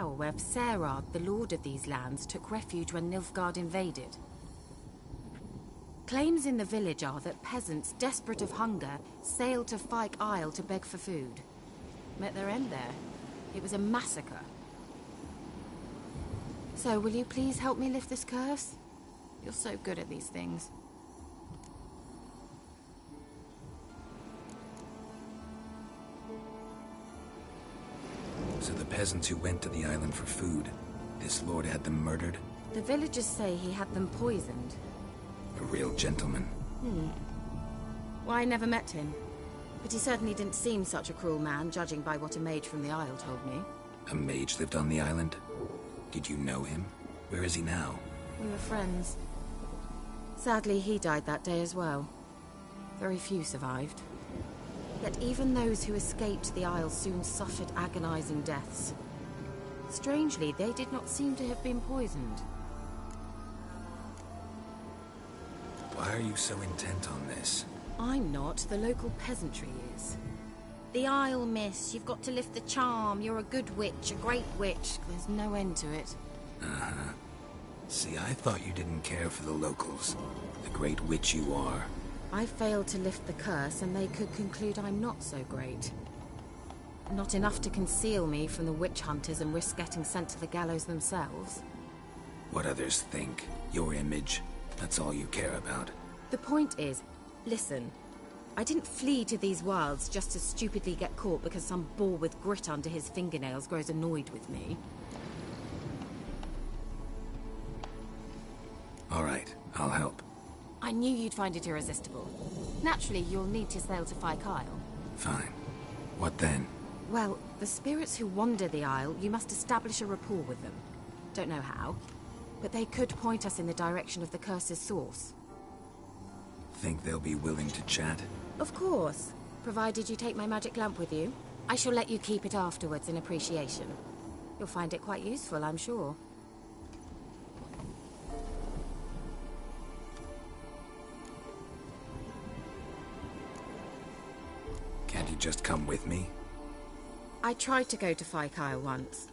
Where Serad, the lord of these lands, took refuge when Nilfgaard invaded. Claims in the village are that peasants, desperate of hunger, sailed to Fyke Isle to beg for food. Met their end there. It was a massacre. So, will you please help me lift this curse? You're so good at these things. So the peasants who went to the island for food, this lord had them murdered? The villagers say he had them poisoned. A real gentleman. Well, I never met him. But he certainly didn't seem such a cruel man, judging by what a mage from the Isle told me. A mage lived on the island? Did you know him? Where is he now? We were friends. Sadly, he died that day as well. Very few survived. Yet even those who escaped the Isle soon suffered agonizing deaths. Strangely, they did not seem to have been poisoned. Why are you so intent on this? I'm not. The local peasantry is. The Isle, miss. You've got to lift the charm. You're a good witch, a great witch. There's no end to it. Uh-huh. See, I thought you didn't care for the locals. The great witch you are. I failed to lift the curse, and they could conclude I'm not so great. Not enough to conceal me from the witch hunters and risk getting sent to the gallows themselves. What others think, your image, that's all you care about. The point is, listen, I didn't flee to these wilds just to stupidly get caught because some boar with grit under his fingernails grows annoyed with me. All right, I'll help. I knew you'd find it irresistible. Naturally, you'll need to sail to Fyke Isle. Fine. What then? Well, the spirits who wander the Isle, you must establish a rapport with them. Don't know how, but they could point us in the direction of the curse's source. Think they'll be willing to chat? Of course, provided you take my magic lamp with you. I shall let you keep it afterwards in appreciation. You'll find it quite useful, I'm sure. Can't you just come with me? I tried to go to Fyke Isle once.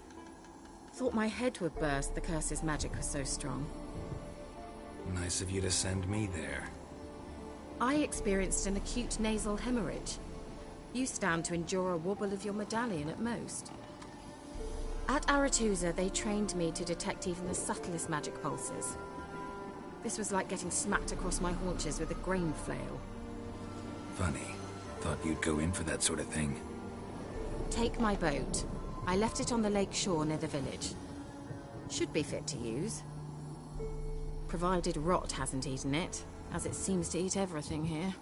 Thought my head would burst, the curse's magic was so strong. Nice of you to send me there. I experienced an acute nasal hemorrhage. You stand to endure a wobble of your medallion at most. At Aretusa, they trained me to detect even the subtlest magic pulses. This was like getting smacked across my haunches with a grain flail. Funny. Thought you'd go in for that sort of thing. Take my boat. I left it on the lake shore near the village. Should be fit to use. Provided rot hasn't eaten it, as it seems to eat everything here.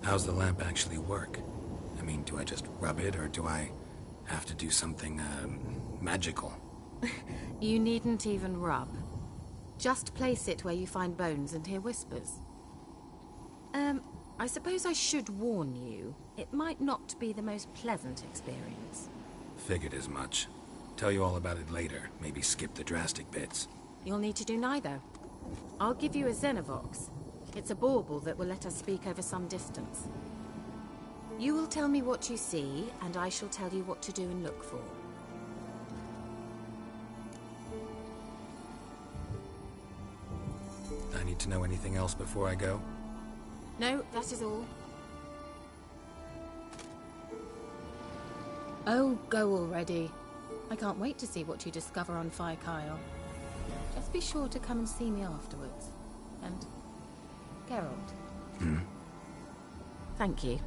How's the lamp actually work? I mean, do I just rub it, or do I have to do something, magical? You needn't even rub. Just place it where you find bones and hear whispers. I suppose I should warn you. It might not be the most pleasant experience. Figured as much. Tell you all about it later. Maybe skip the drastic bits. You'll need to do neither. I'll give you a Xenovox. It's a bauble that will let us speak over some distance. You will tell me what you see, and I shall tell you what to do and look for. I need to know anything else before I go? No, that is all. Oh, go already. I can't wait to see what you discover on Fyke Isle. Just be sure to come and see me afterwards. And Geralt. Thank you.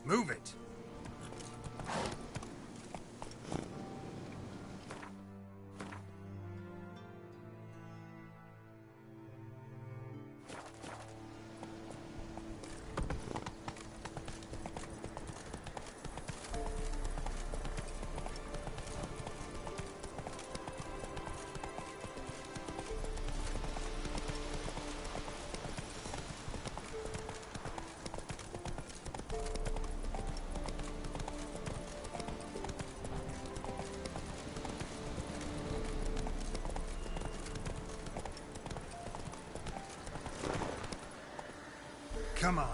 Move it! Come on.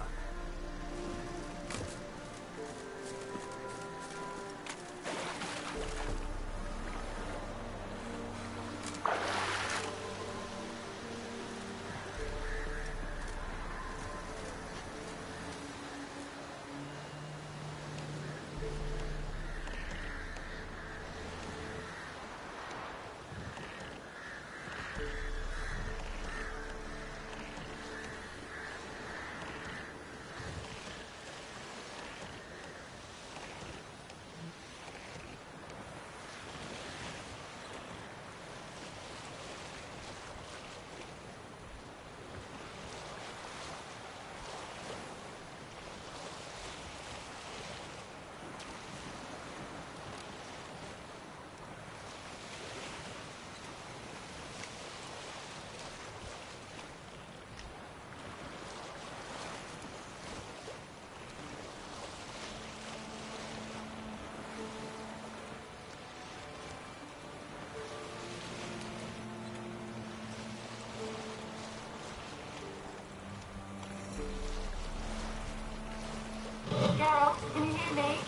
Can you hear me?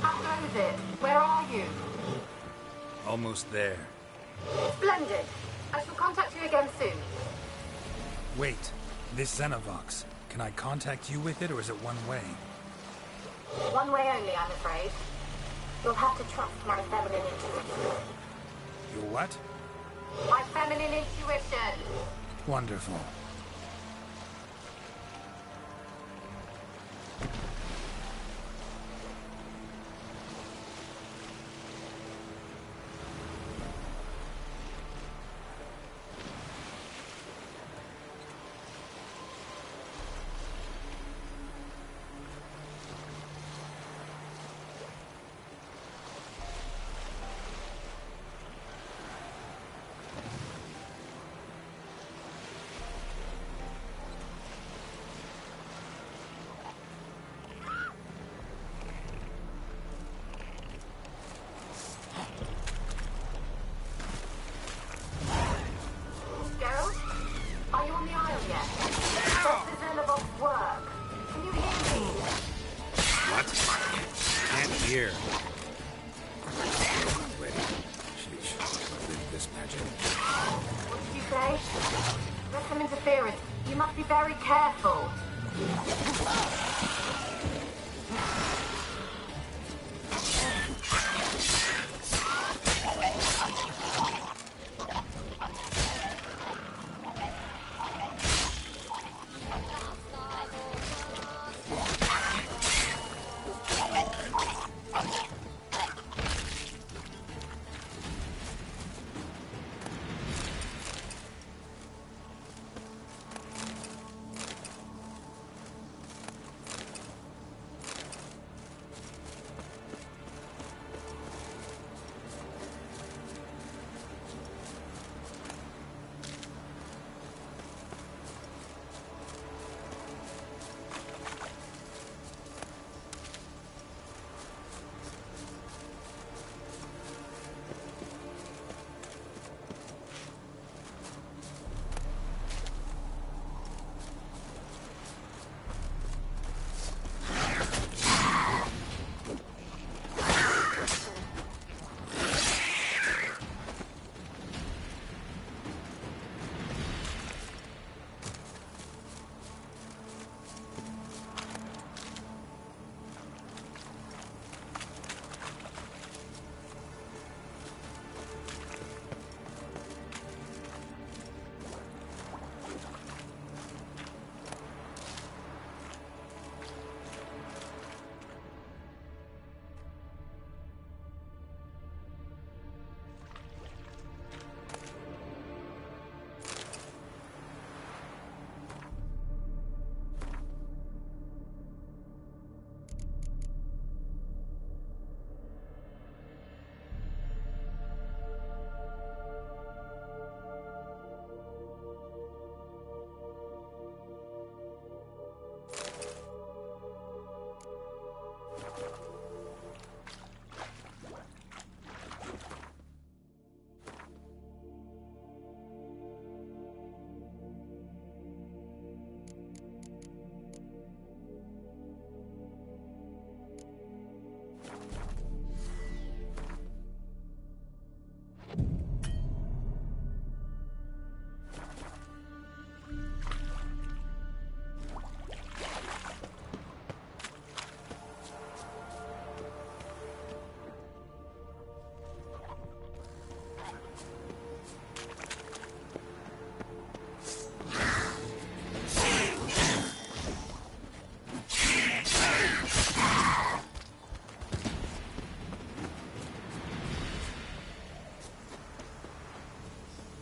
How goes it? Where are you? Almost there. Splendid. I shall contact you again soon. Wait. This Xenovox. Can I contact you with it, or is it one way? One way only, I'm afraid. You'll have to trust my feminine intuition. Your what? My feminine intuition. Wonderful. Here. Wait. Sheesh. With this magic. What did you say? There's some interference. You must be very careful.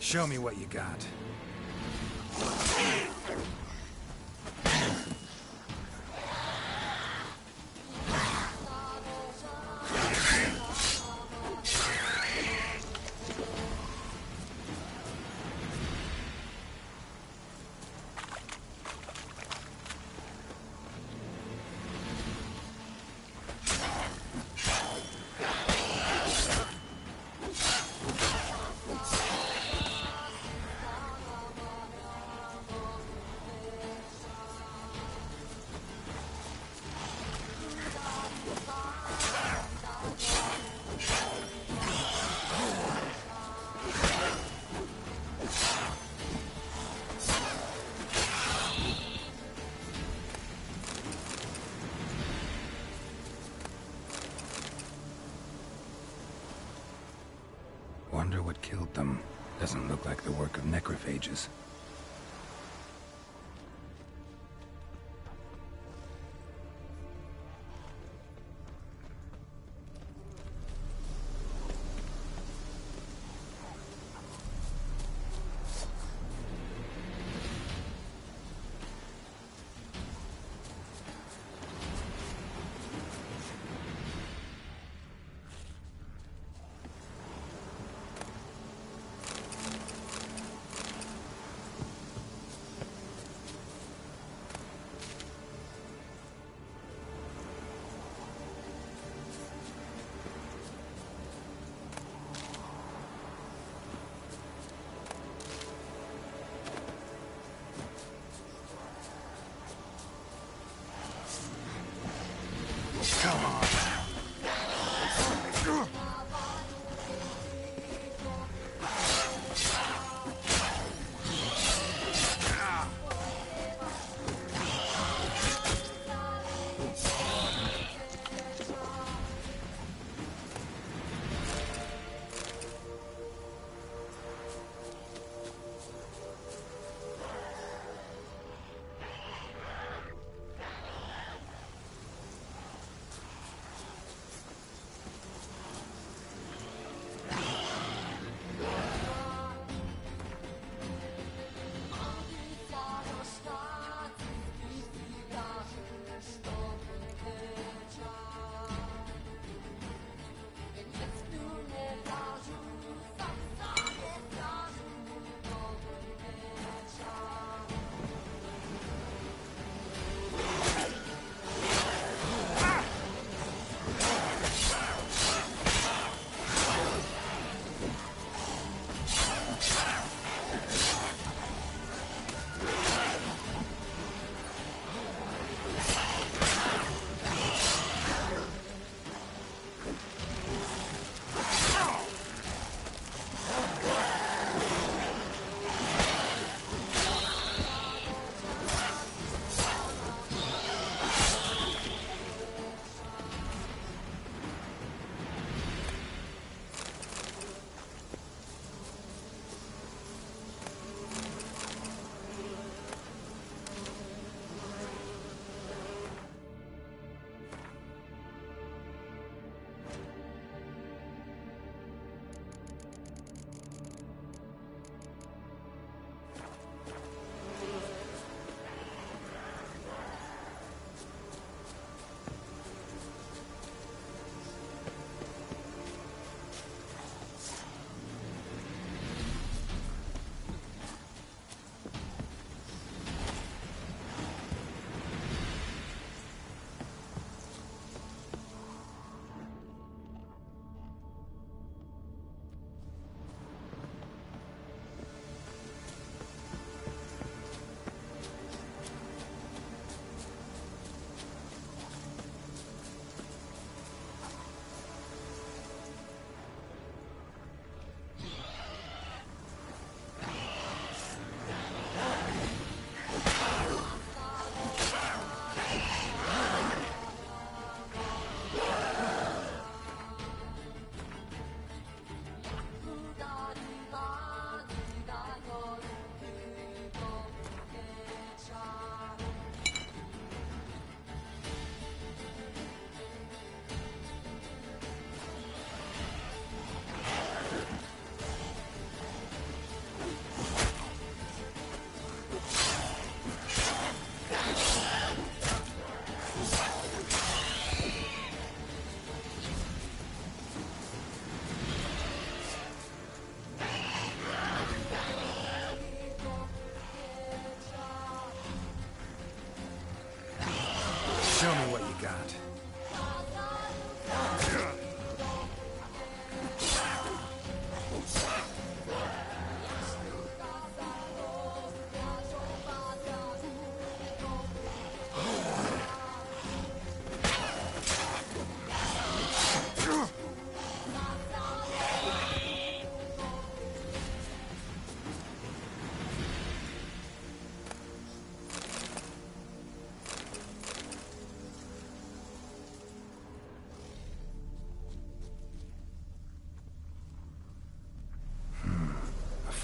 Show me what you got. Wonder what killed them. Doesn't look like the work of necrophages.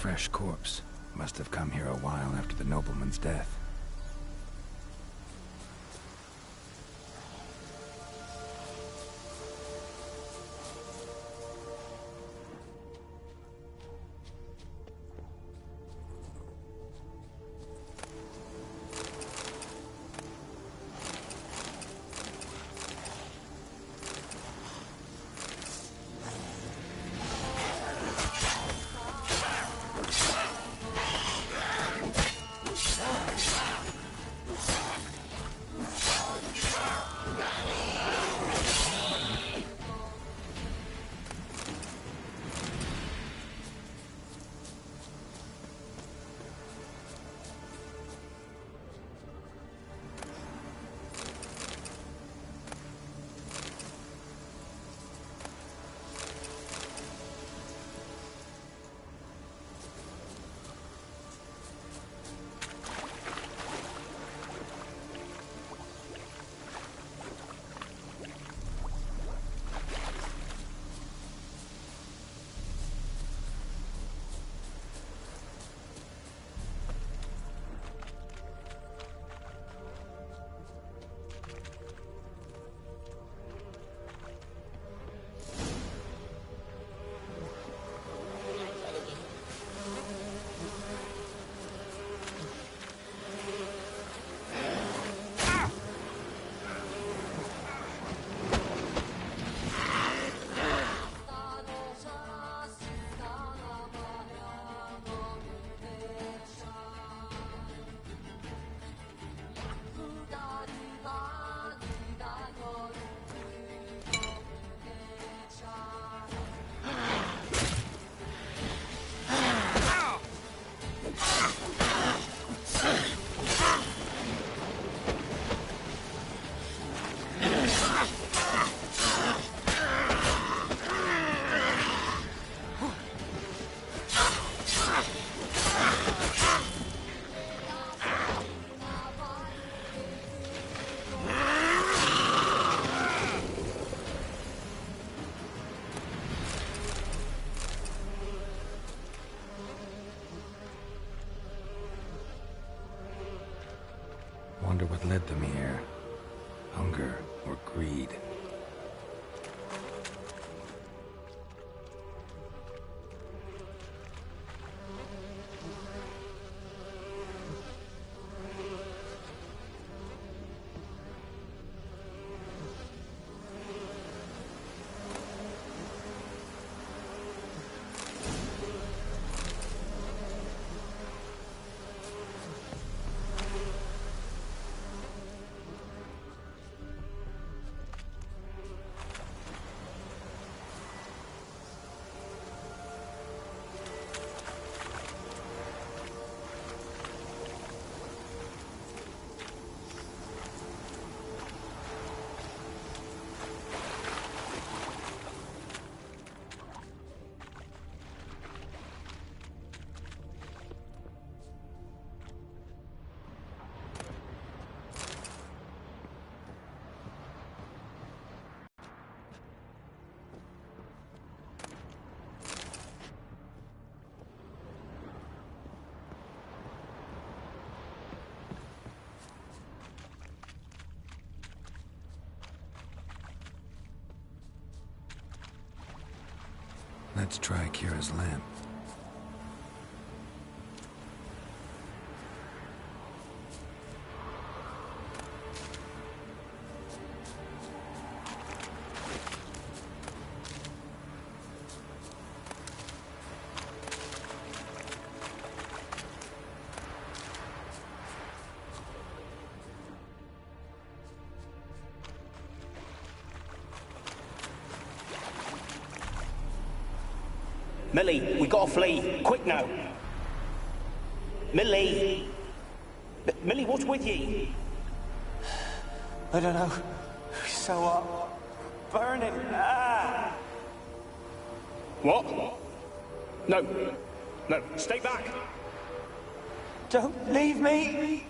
fresh corpse. Must have come here a while after the nobleman's death. Wonder what led them here. Hunger or greed? Let's try Kira's lamp. Millie, we gotta flee. Quick now. Millie! Millie, what's with ye? I don't know. So, burning. Ah! What? No. No, stay back. Don't leave me!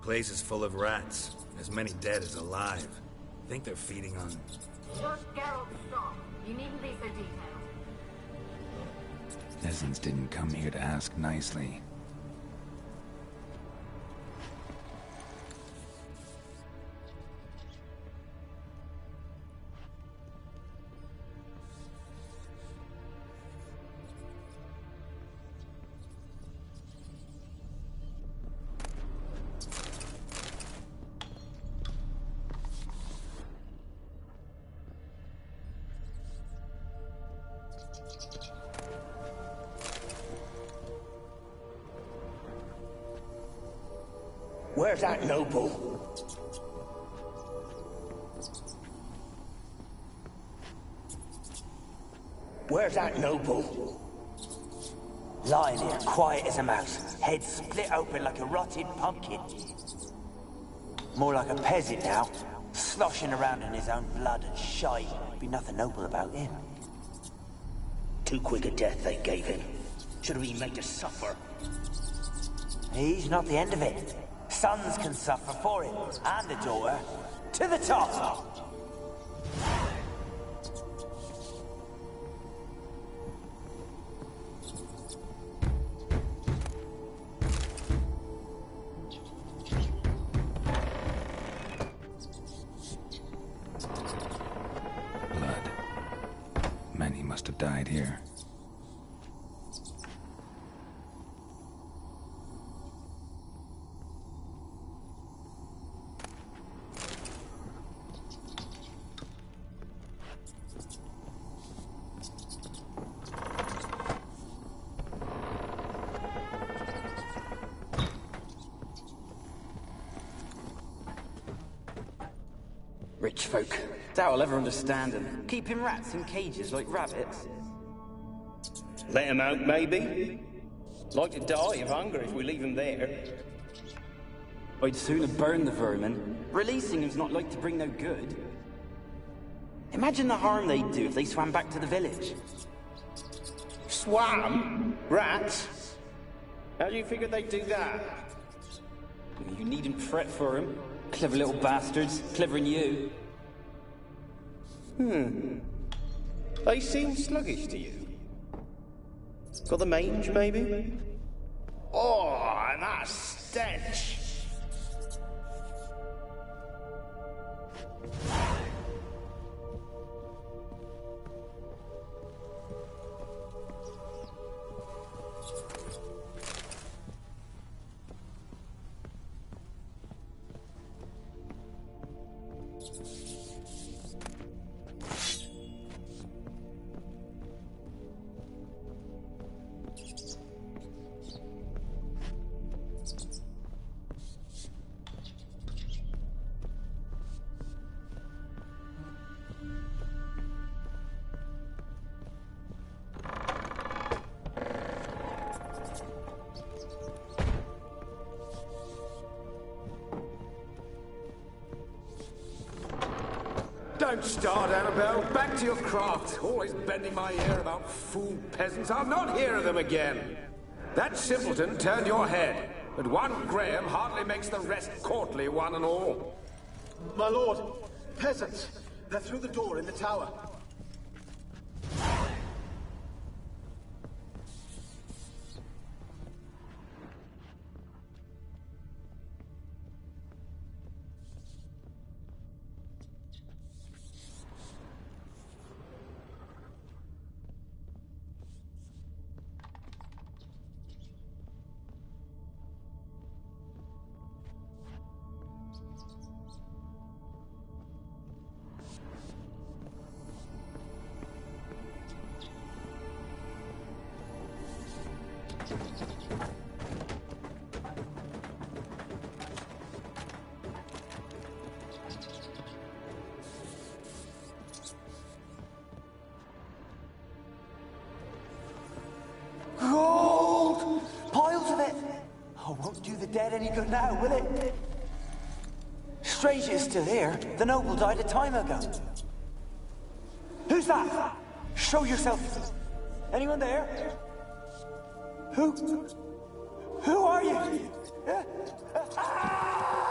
Place is full of rats. As many dead as alive. Think they're feeding on... Judge Geralt, stop. You needn't be so detailed. Peasants didn't come here to ask nicely. Where's that noble? Where's that noble? Lying here, quiet as a mouse, head split open like a rotted pumpkin. More like a peasant now, sloshing around in his own blood and shite. Be nothing noble about him. Too quick a death they gave him. Should have been made to suffer. He's not the end of it. Sons can suffer for it, and a daughter. To the top! Blood. Many must have died here. Rich folk. Doubt I'll ever understand them. Keeping rats in cages like rabbits. Let him out, maybe? Like to die of hunger if we leave him there. I'd sooner burn the vermin. Releasing him's not like to bring no good. Imagine the harm they'd do if they swam back to the village. Swam? Rats? How do you figure they'd do that? You needn't fret for him. Clever little bastards. Clever than you. They seem sluggish to you. Got the mange, maybe? Oh, and that stench! Don't start, Annabelle. Back to your craft. Always bending my ear about fool peasants. I'll not hear of them again. That simpleton turned your head, but one Graham hardly makes the rest courtly, one and all. My lord, peasants. They're through the door in the tower. Gold! Piles of it! Oh, won't do the dead any good now, will it? Strange it's still here. The noble died a time ago. Who's that? Show yourself. Anyone there? Who are you? Ah!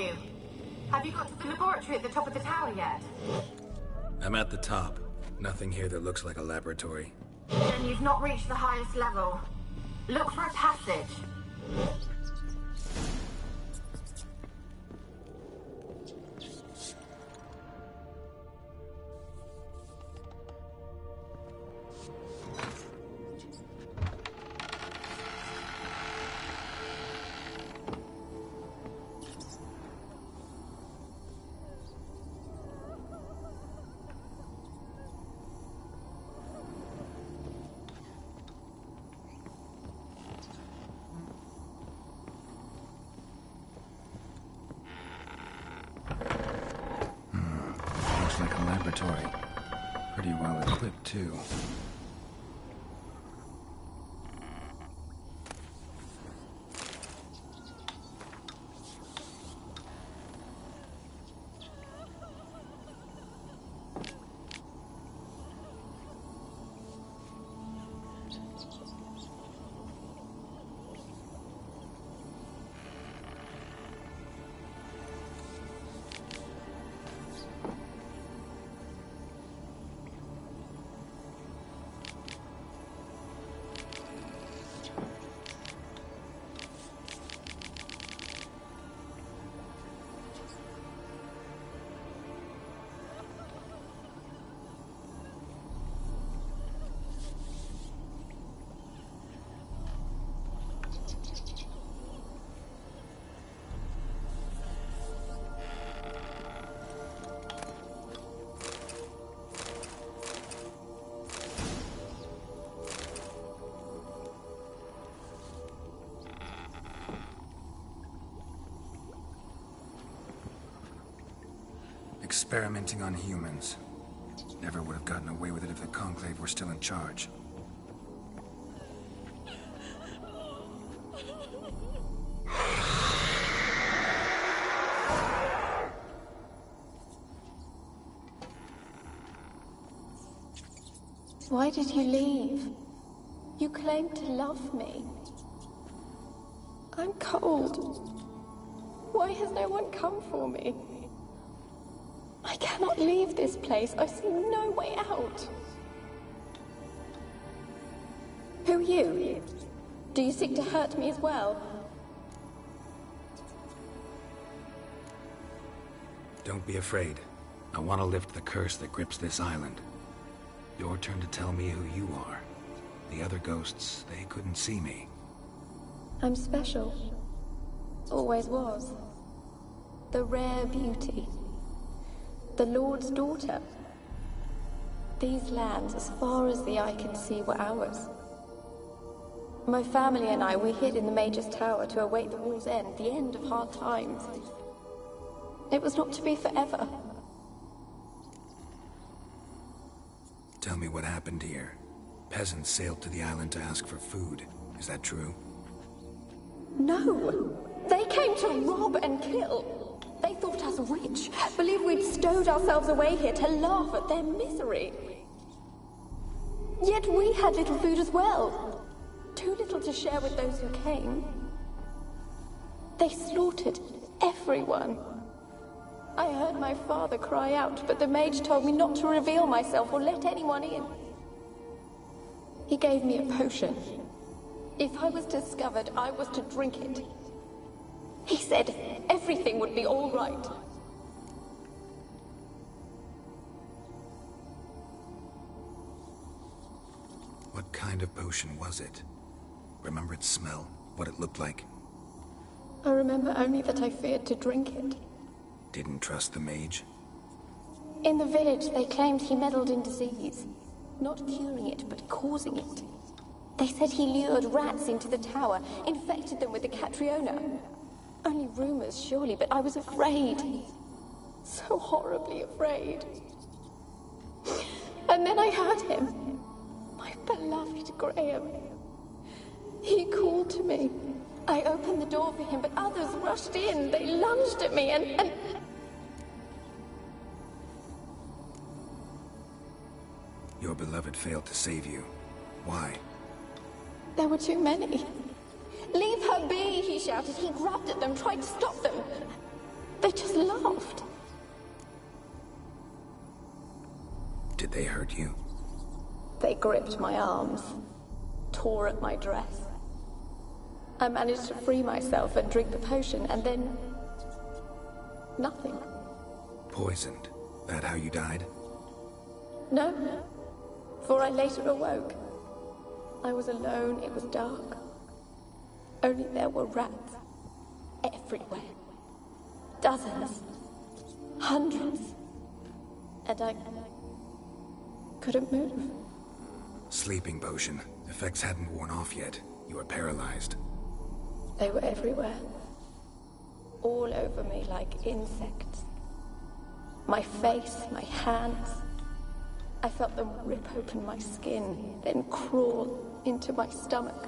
you. Have you got to the laboratory at the top of the tower yet? I'm at the top. Nothing here that looks like a laboratory. Then you've not reached the highest level. Look for a passage. Like a laboratory. Pretty well equipped, too. Experimenting on humans. Never would have gotten away with it if the Conclave were still in charge. Why did you leave? You claimed to love me. I'm cold. Why has no one come for me? I cannot leave this place. I see no way out. Who are you? Do you seek to hurt me as well? Don't be afraid. I want to lift the curse that grips this island. Your turn to tell me who you are. The other ghosts, they couldn't see me. I'm special. Always was. The rare beauty. The Lord's daughter. These lands, as far as the eye can see, were ours. My family and I, we hid in the Major's Tower to await the war's end, the end of hard times. It was not to be forever. Tell me what happened here. Peasants sailed to the island to ask for food. Is that true? No! They came to rob and kill. They thought us rich, believed we'd stowed ourselves away here to laugh at their misery. Yet we had little food as well. Too little to share with those who came. They slaughtered everyone. I heard my father cry out, but the mage told me not to reveal myself or let anyone in. He gave me a potion. If I was discovered, I was to drink it. He said everything would be all right. What kind of potion was it? Remember its smell? What it looked like? I remember only that I feared to drink it. Didn't trust the mage? In the village, they claimed he meddled in disease. Not curing it, but causing it. They said he lured rats into the tower, infected them with the Catriona. Only rumors, surely, but I was afraid. So horribly afraid. And then I heard him. My beloved Graham. He called to me. I opened the door for him, but others rushed in. They lunged at me and... Your beloved failed to save you. Why? There were too many. Leave her be, he shouted. He grabbed at them, tried to stop them. They just laughed. Did they hurt you? They gripped my arms, tore at my dress. I managed to free myself and drink the potion, and then... nothing. Poisoned? That how you died? No, for I later awoke. I was alone, it was dark. Only there were rats everywhere. Dozens. Hundreds. And I couldn't move. Sleeping potion. Effects hadn't worn off yet. You were paralyzed. They were everywhere. All over me like insects. My face, my hands. I felt them rip open my skin, then crawl into my stomach.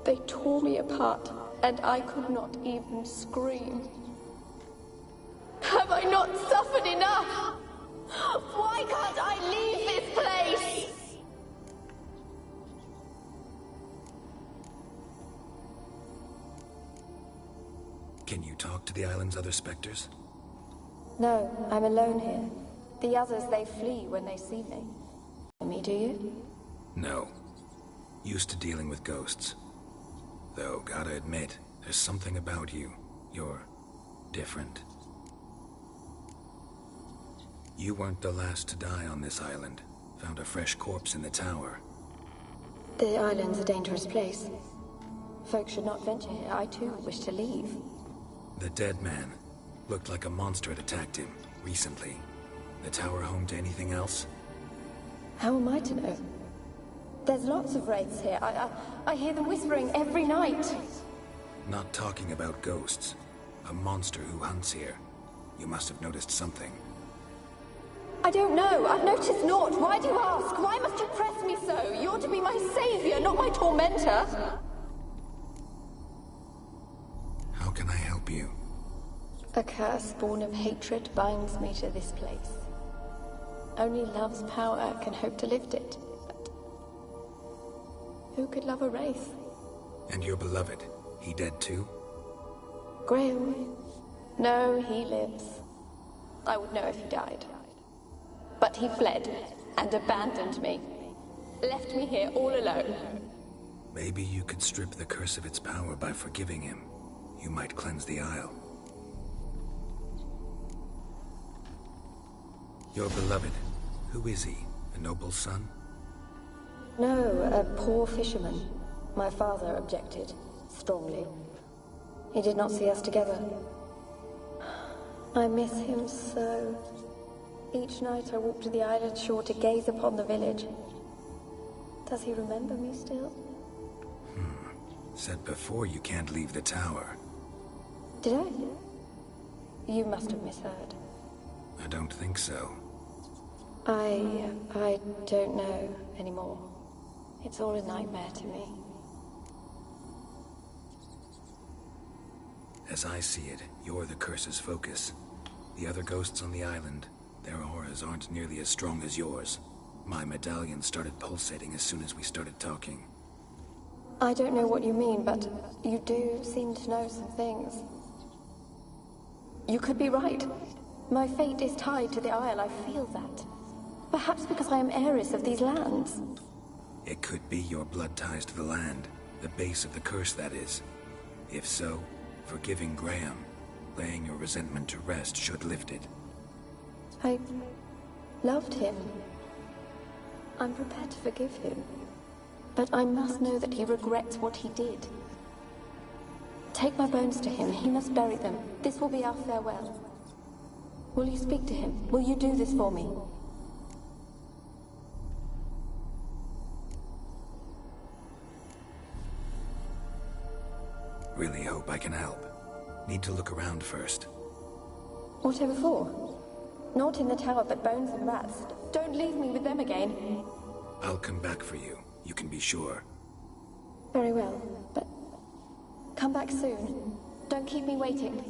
They tore me apart, and I could not even scream. Have I not suffered enough? Why can't I leave this place? Can you talk to the island's other specters? No, I'm alone here. The others, they flee when they see me. Me, do you? No. Used to dealing with ghosts. Though, gotta admit, there's something about you. You're different. You weren't the last to die on this island. Found a fresh corpse in the tower. The island's a dangerous place. Folks should not venture here. I too wish to leave. The dead man. Looked like a monster had attacked him, recently. The tower home to anything else? How am I to know? There's lots of wraiths here. I hear them whispering every night. Not talking about ghosts. A monster who hunts here. You must have noticed something. I don't know. I've noticed naught. Why do you ask? Why must you press me so? You're to be my savior, not my tormentor. How can I help you? A curse born of hatred binds me to this place. Only love's power can hope to lift it. But who could love a wraith? And your beloved, he dead too? Graham? No, he lives. I would know if he died. But he fled and abandoned me. Left me here all alone. Maybe you could strip the curse of its power by forgiving him. You might cleanse the Isle. Your beloved, who is he? A noble son? No, a poor fisherman. My father objected, strongly. He did not see us together. I miss him so. Each night I walk to the island shore to gaze upon the village. Does he remember me still? Said before you can't leave the tower. Did I? You must have misheard. I don't think so. I don't know anymore. It's all a nightmare to me. As I see it, you're the curse's focus. The other ghosts on the island, their auras aren't nearly as strong as yours. My medallion started pulsating as soon as we started talking. I don't know what you mean, but you do seem to know some things. You could be right. My fate is tied to the Isle, I feel that. Perhaps because I am heiress of these lands. It could be your blood ties to the land, the base of the curse, that is. If so, forgiving Graham, laying your resentment to rest should lift it. I loved him. I'm prepared to forgive him. But I must know that he regrets what he did. Take my bones to him. He must bury them. This will be our farewell. Will you speak to him? Will you do this for me? Really hope I can help. Need to look around first. Whatever for? Not in the tower, but bones and rats. Don't leave me with them again. I'll come back for you. You can be sure. Very well, but come back soon. Don't keep me waiting.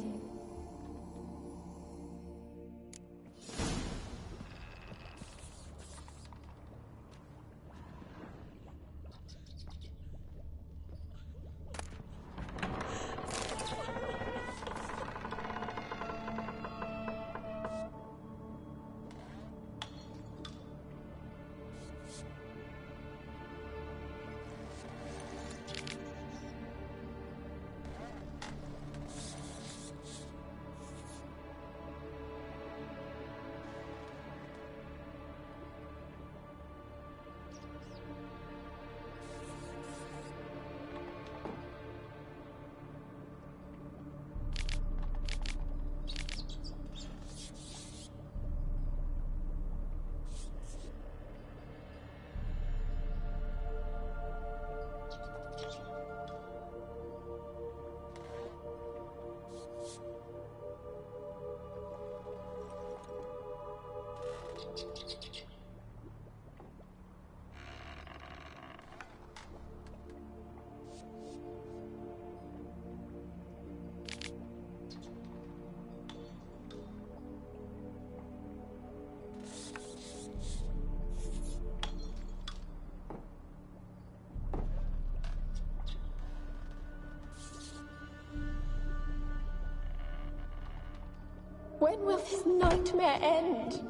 When will this nightmare end?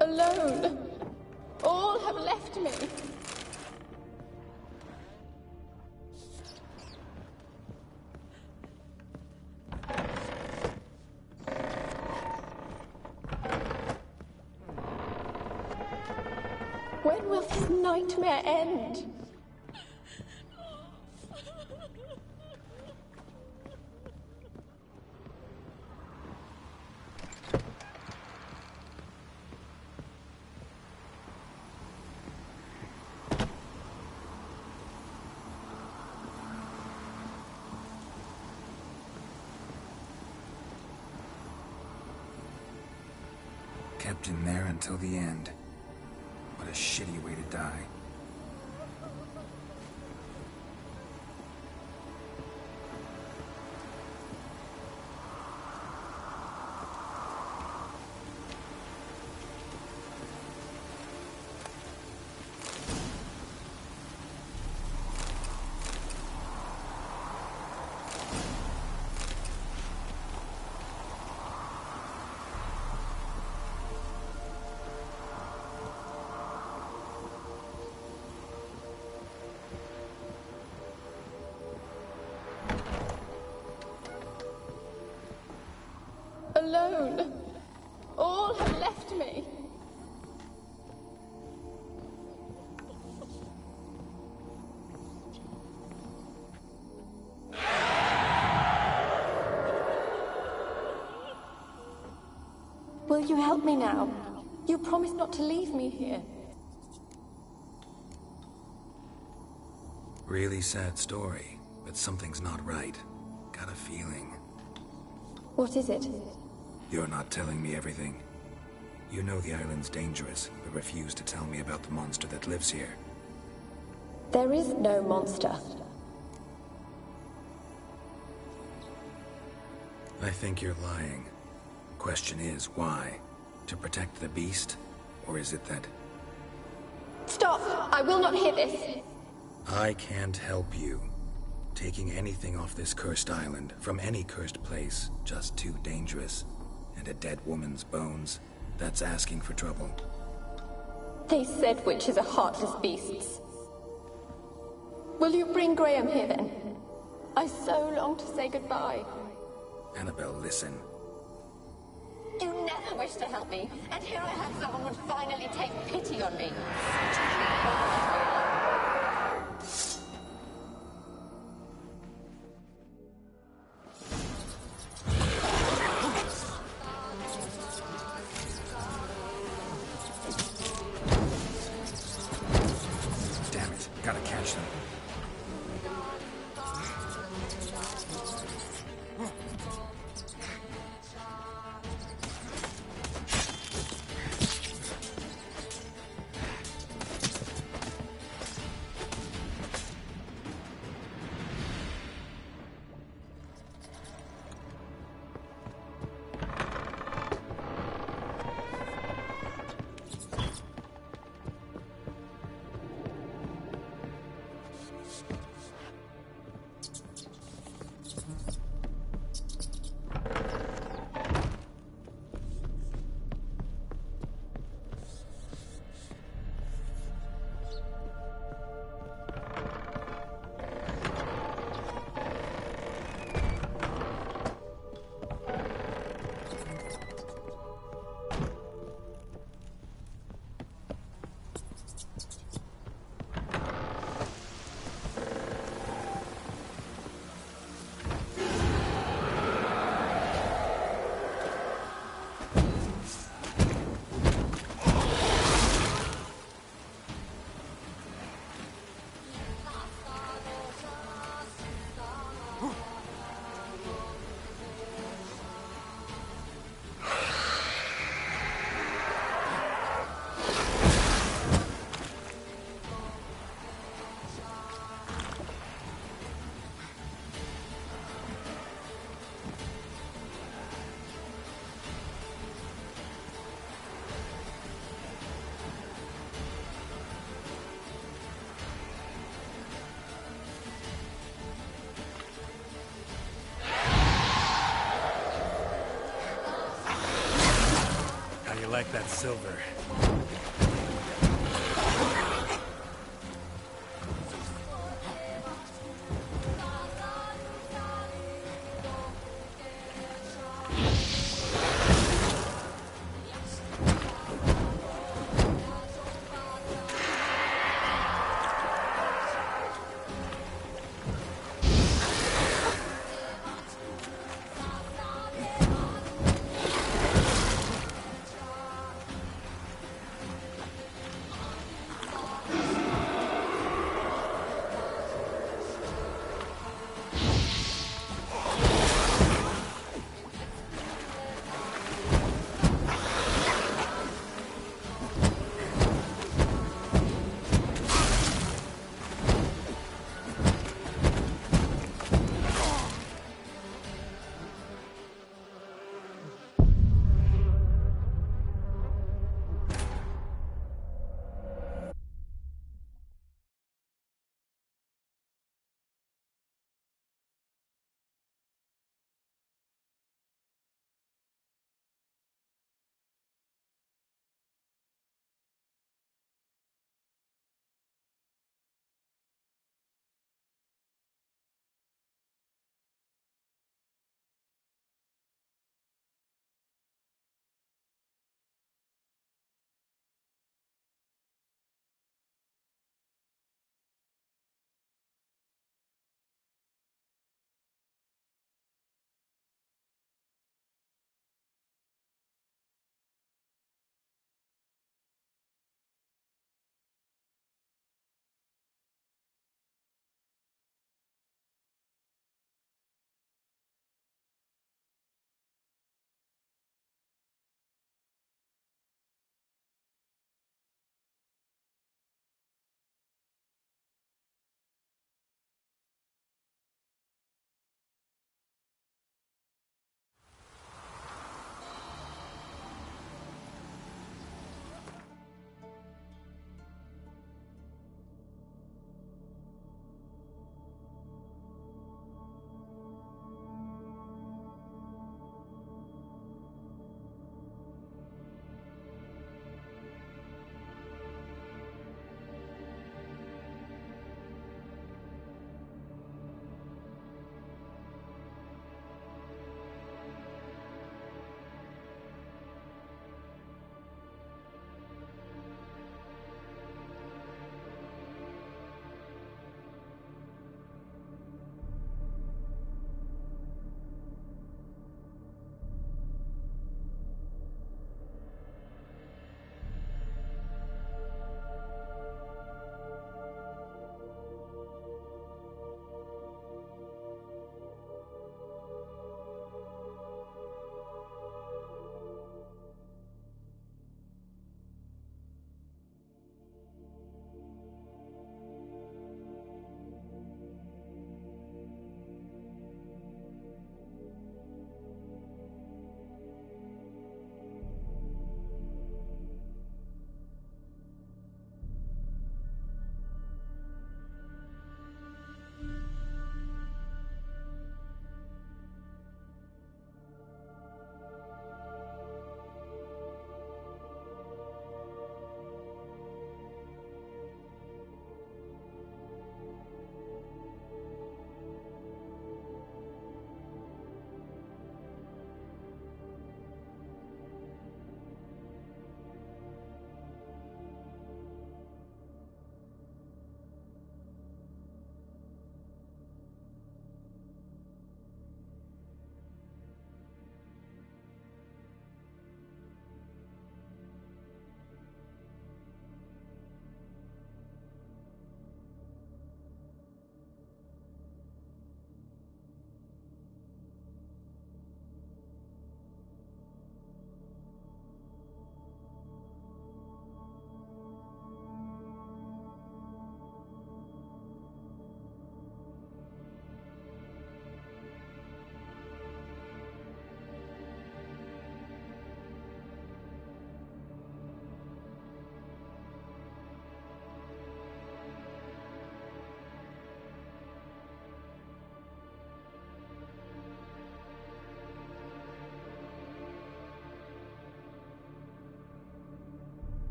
Alone. All have left me. When will this nightmare end? Kept in there until the end. What a shitty way to die. Alone. All have left me. Will you help me now? You promised not to leave me here. Really sad story, but something's not right. Got a feeling. What is it? You're not telling me everything. You know the island's dangerous, but refuse to tell me about the monster that lives here. There is no monster. I think you're lying. Question is, why? To protect the beast? Or is it that... Stop! I will not hear this! I can't help you. Taking anything off this cursed island, from any cursed place, just too dangerous. And a dead woman's bones, that's asking for trouble. They said witches are heartless beasts. Will you bring Graham here then? I so long to say goodbye. Annabelle, listen. You never wished to help me, and here I have someone would finally take pity on me. Damn it, gotta catch them. like that silver.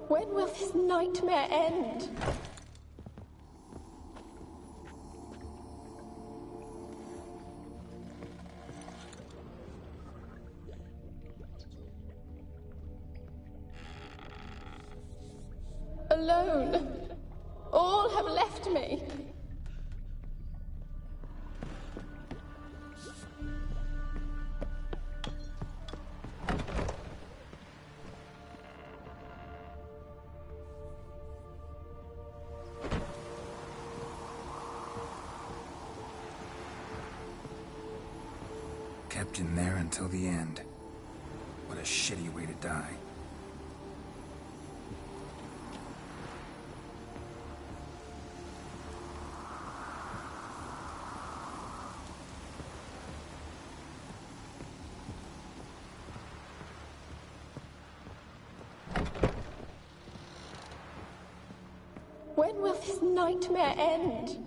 When will this nightmare end? Alone. All have left me. Kept in there until the end. What a shitty way to die. When will this nightmare end?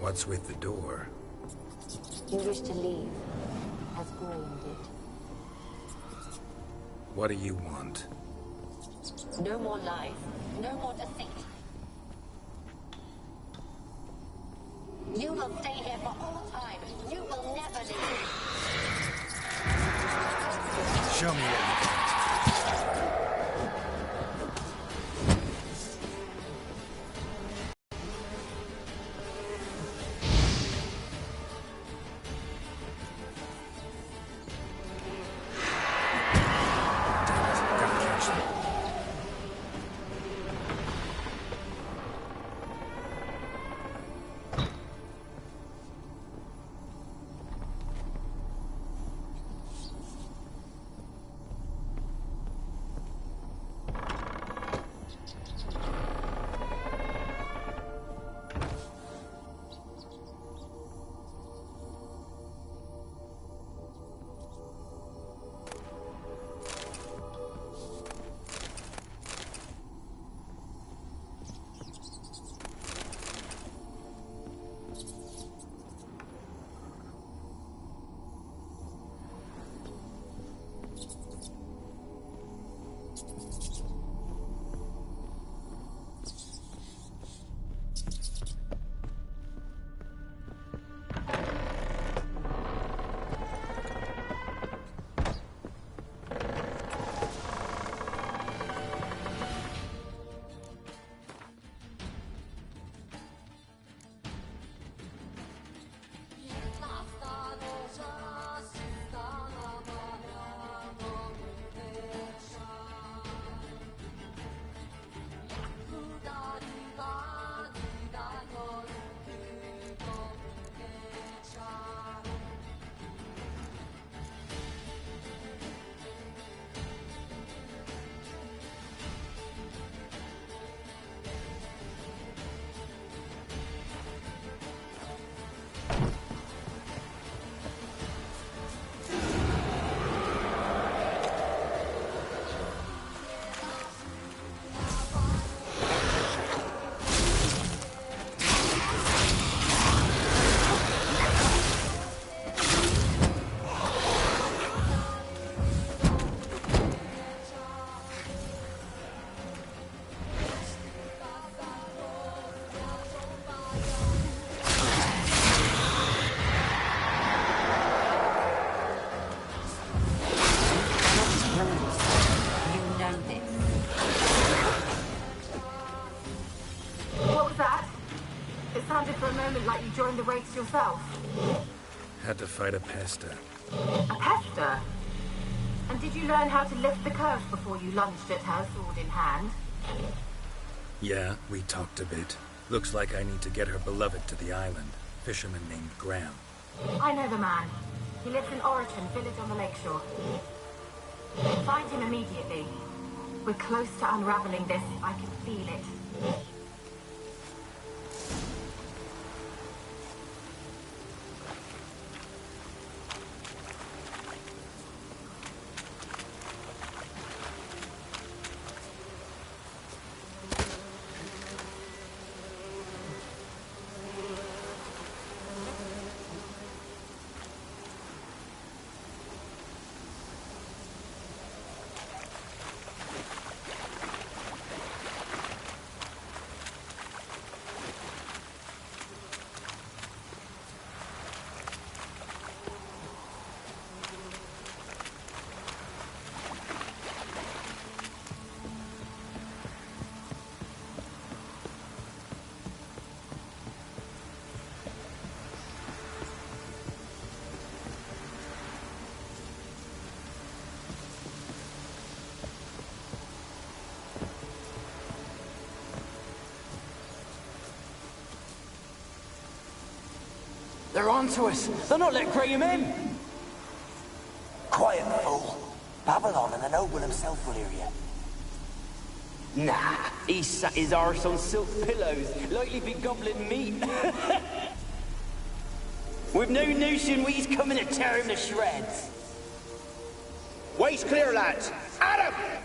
What's with the door? You wish to leave, as Graham did. What do you want? No more lies, no more deceit. You will stay here for all time. You will never leave. Show me what you got. Like you joined the race yourself? Had to fight a pester. A pester? And did you learn how to lift the curse before you lunged at her, sword in hand? Yeah, we talked a bit. Looks like I need to get her beloved to the island. Fisherman named Graham. I know the man. He lives in Oriton, village on the lakeshore. Find him immediately. We're close to unraveling this. I can feel it. They're onto us. They'll not let Graham in. Quiet, fool. Babylon and the noble himself will hear you. Nah, he sat his arse on silk pillows, likely be gobbling meat. We've no notion he's coming to tear him to shreds. Way's clear, lads. At him!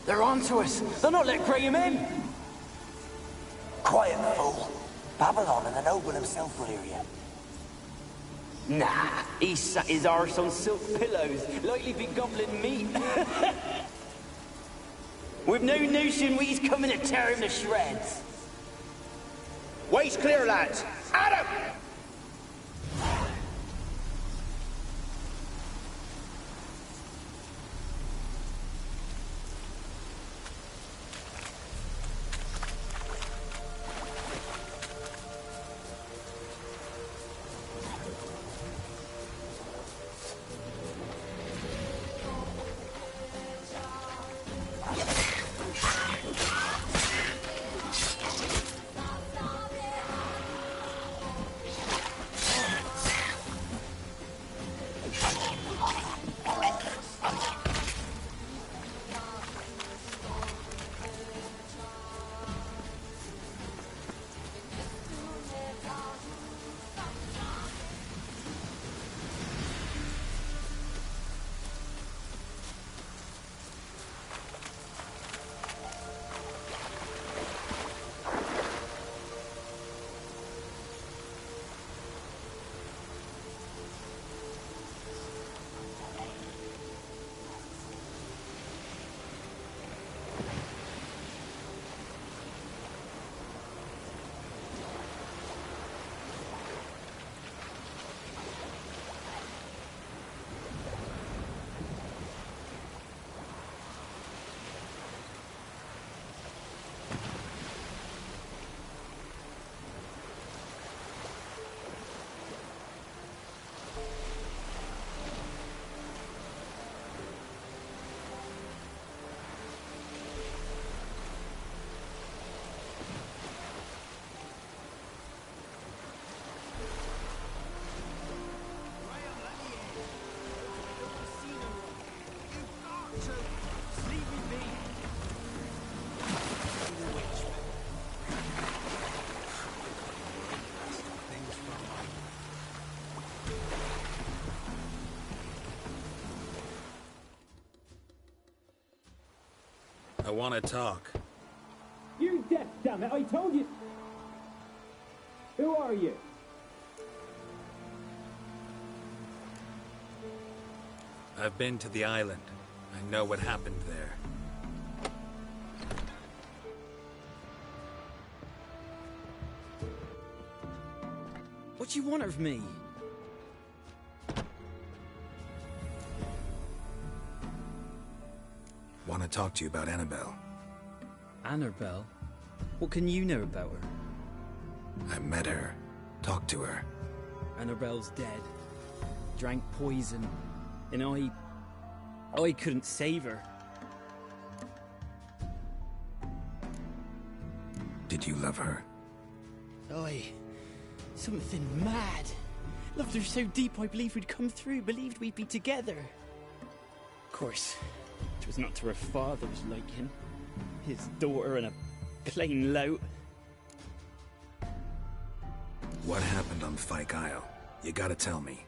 They're onto us. They'll not let Graham in. Quiet, fool. Babylon and the noble himself will hear you. Nah, he sat his arse on silk pillows, likely be gobbling meat. With no notion we's coming to tear him to shreds. Way's clear, lads. At him! I want to talk. You're deaf, damn it! I told you. Who are you? I've been to the island. I know what happened there. What do you want of me? Want to talk to you about Annabelle. Annabelle? What can you know about her? I met her. Talked to her. Annabelle's dead. Drank poison. And I couldn't save her. Did you love her? Something mad. Loved her so deep I believed we'd come through, believed we'd be together. Of course, it was not to her father's liking. His daughter and a plain lout. What happened on Fyke Isle? You gotta tell me.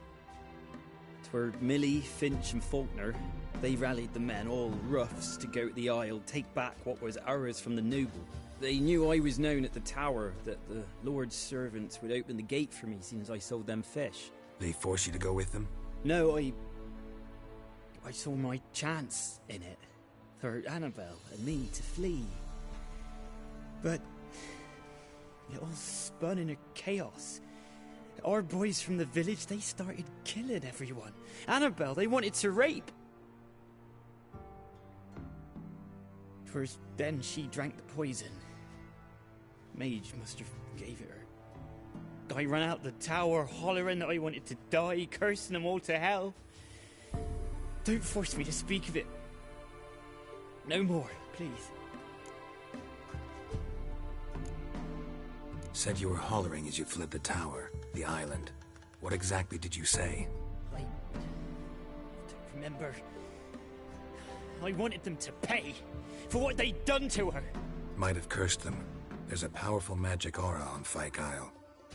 'Twere Millie, Finch and Faulkner. They rallied the men, all roughs, to go to the Isle, take back what was ours from the noble. They knew I was known at the tower, that the Lord's servants would open the gate for me since I sold them fish. They force you to go with them? No, I saw my chance in it. For Annabelle and me to flee. But it all spun in a chaos. Our boys from the village, they started killing everyone. Annabelle, they wanted to rape. 'Twas then she drank the poison. Mage must have gave it her. I ran out the tower hollering that I wanted to die, cursing them all to hell. Don't force me to speak of it. No more, please. Said you were hollering as you fled the tower, the island. What exactly did you say? I don't remember. I wanted them to pay for what they'd done to her. Might have cursed them. There's a powerful magic aura on Fyke Isle.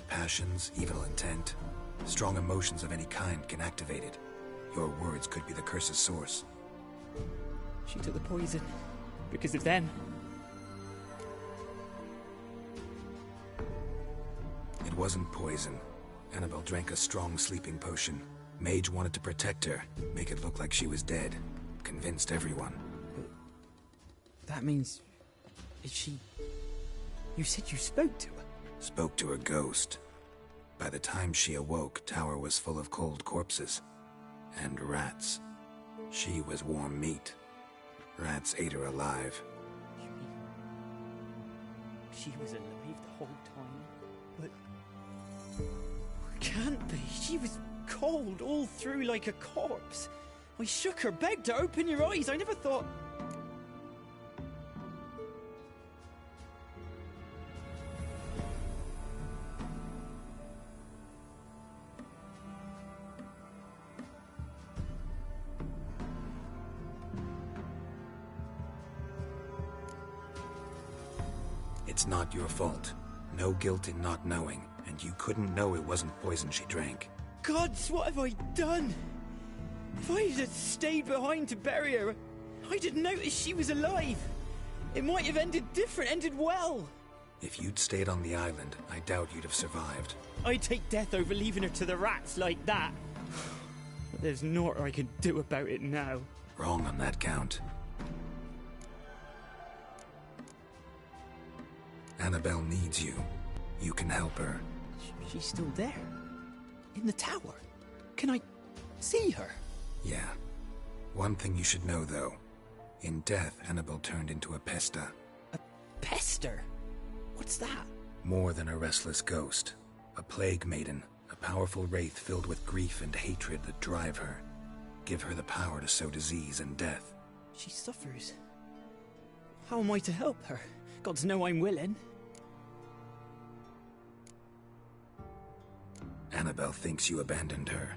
Passions, evil intent, strong emotions of any kind can activate it. Your words could be the curse's source. She took the poison, because of them. It wasn't poison. Annabelle drank a strong sleeping potion. Mage wanted to protect her, make it look like she was dead. Convinced everyone. That means... Is she... You said you spoke to her? Spoke to a ghost. By the time she awoke, Tower was full of cold corpses. And rats. She was warm meat. Rats ate her alive. You mean... She was alive the whole time? But... Can't be. She was cold all through like a corpse. I shook her, begged her, open your eyes. I never thought... It's not your fault. No guilt in not knowing, and you couldn't know it wasn't poison she drank. Gods, what have I done? If I had stayed behind to bury her, I didn't notice she was alive. It might have ended different, ended well. If you'd stayed on the island, I doubt you'd have survived. I'd take death over leaving her to the rats like that. But there's naught I can do about it now. Wrong on that count. Annabelle needs you. You can help her. She's still there? In the tower? Can I see her? Yeah. One thing you should know, though. In death, Annabelle turned into a pesta. A pester? What's that? More than a restless ghost. A plague maiden. A powerful wraith filled with grief and hatred that drive her. Give her the power to sow disease and death. She suffers. How am I to help her? Gods know I'm willing. Annabelle thinks you abandoned her.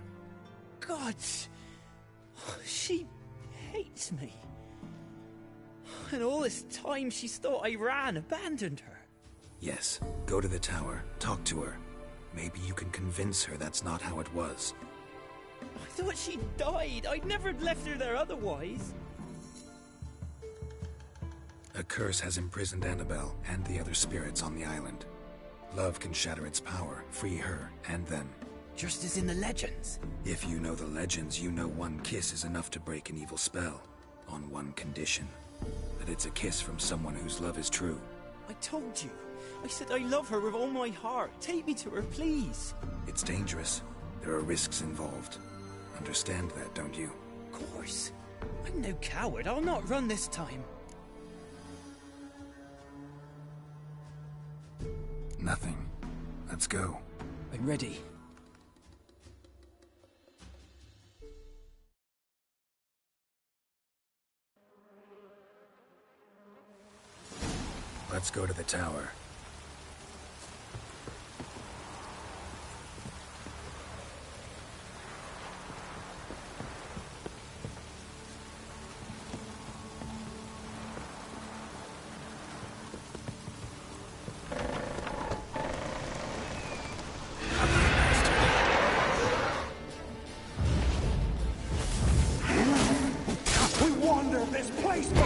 Gods! She hates me. And all this time she's thought I abandoned her. Yes, go to the tower, talk to her. Maybe you can convince her that's not how it was. I thought she died. I'd never left her there otherwise. A curse has imprisoned Annabelle and the other spirits on the island. Love can shatter its power, free her and them. Just as in the legends. If you know the legends, you know one kiss is enough to break an evil spell. On one condition. That it's a kiss from someone whose love is true. I told you. I said I love her with all my heart. Take me to her, please. It's dangerous. There are risks involved. Understand that, don't you? Of course. I'm no coward. I'll not run this time. Nothing. Let's go. I'm ready. Let's go to the tower. We wandered this place because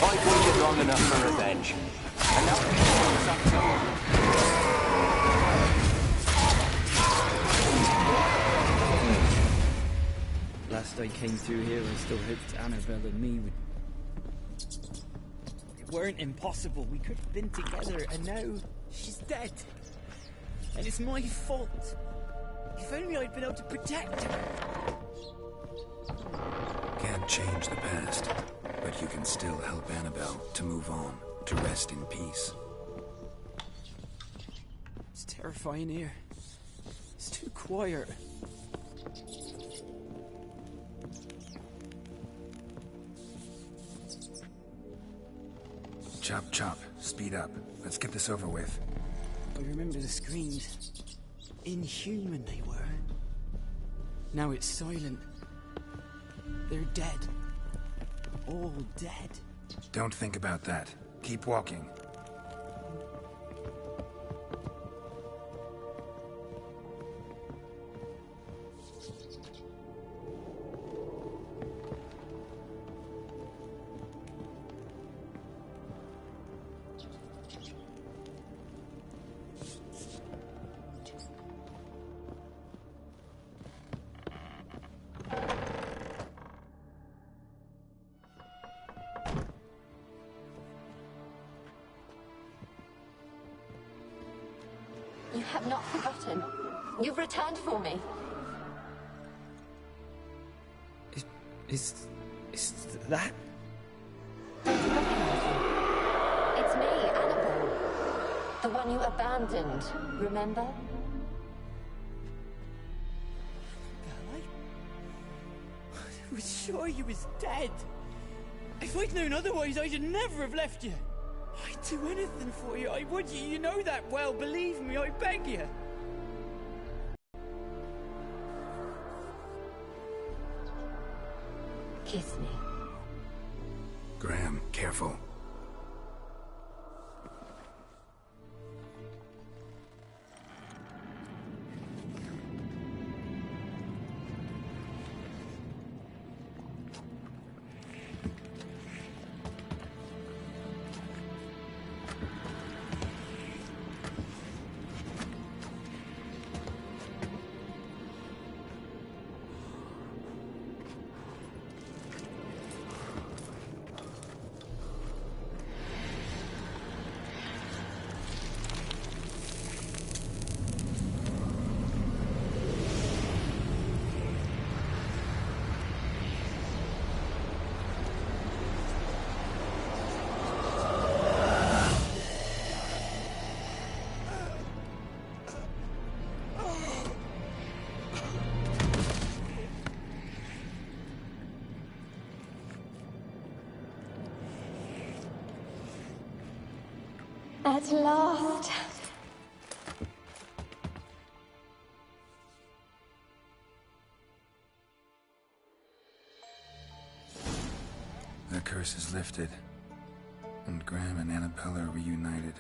I've waited long enough for revenge. And now it's up to Last I came through here, I still hoped Annabelle and me would... It weren't impossible. We could have been together, and now she's dead. And it's my fault. If only I'd been able to protect her. Can't change the past, but you can still help Annabelle to move on, to rest in peace. It's terrifying here. It's too quiet. Chop, chop. Speed up. Let's get this over with. I remember the screams. Inhuman they were. Now it's silent. They're dead. All dead. Don't think about that. Keep walking. have not forgotten. You've returned for me. Is that? Don't you recognize me? It's me, Annabelle. The one you abandoned, remember? I was sure you was dead. If I'd known otherwise, I'd never have left you. I'd do anything for you. I would. You know that well. Believe me, I beg you. Kiss me. Graham, careful. At last. The curse is lifted, and Graham and Annabelle are reunited.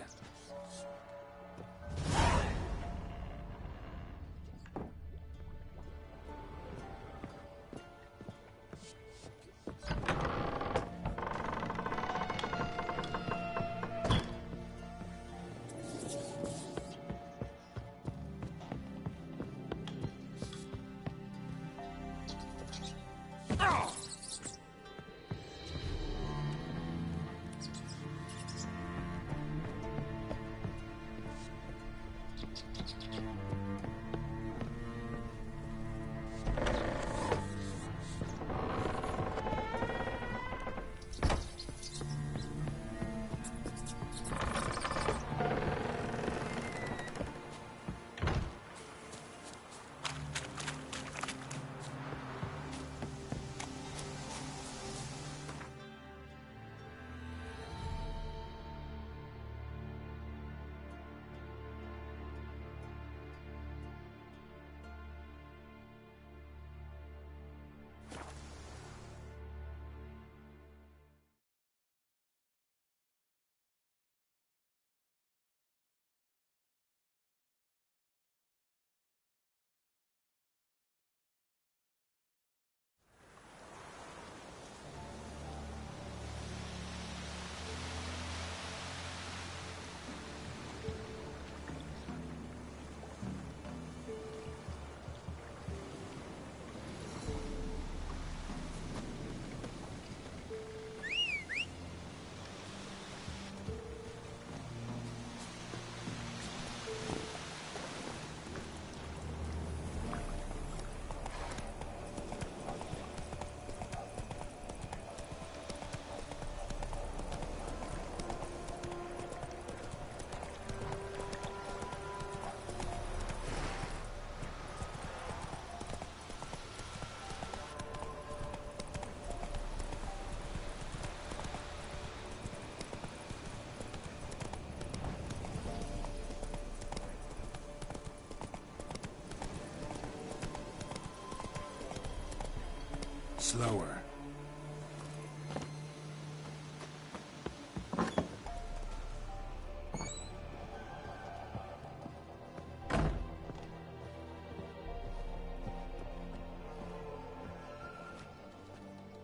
Slower.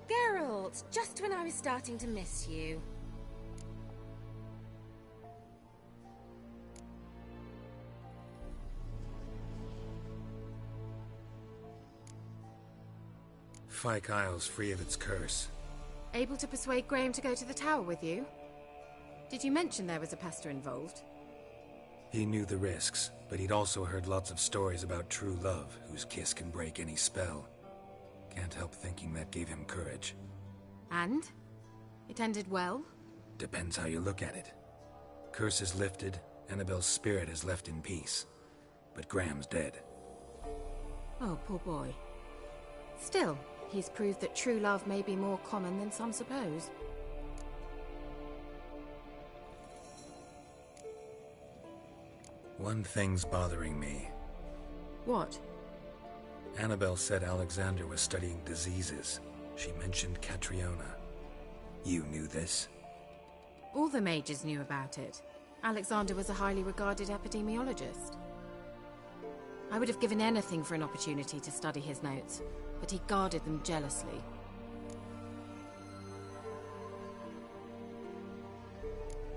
Geralt, just when I was starting to miss you. Fyke Isle's free of its curse. Able to persuade Graham to go to the tower with you? Did you mention there was a pester involved? He knew the risks, but he'd also heard lots of stories about true love, whose kiss can break any spell. Can't help thinking that gave him courage. And? It ended well? Depends how you look at it. Curse is lifted, Annabelle's spirit is left in peace. But Graham's dead. Oh, poor boy. Still, he's proved that true love may be more common than some suppose. One thing's bothering me. What? Annabelle said Alexander was studying diseases. She mentioned Catriona. You knew this? All the mages knew about it. Alexander was a highly regarded epidemiologist. I would have given anything for an opportunity to study his notes, but he guarded them jealously.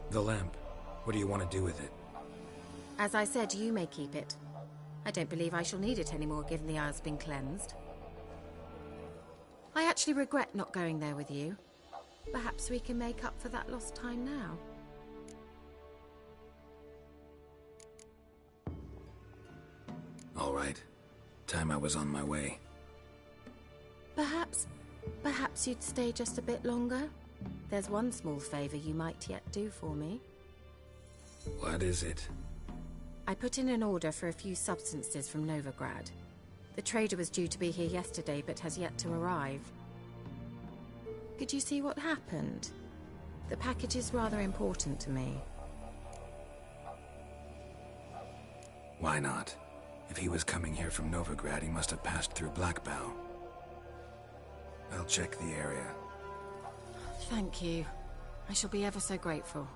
The lamp. What do you want to do with it? As I said, you may keep it. I don't believe I shall need it anymore, given the Isle's been cleansed. I actually regret not going there with you. Perhaps we can make up for that lost time now. All right. Time I was on my way. Perhaps you'd stay just a bit longer? There's one small favor you might yet do for me. What is it? I put in an order for a few substances from Novigrad. The trader was due to be here yesterday, but has yet to arrive. Could you see what happened? The package is rather important to me. Why not? If he was coming here from Novigrad, he must have passed through Blackbow. I'll check the area. Thank you. I shall be ever so grateful.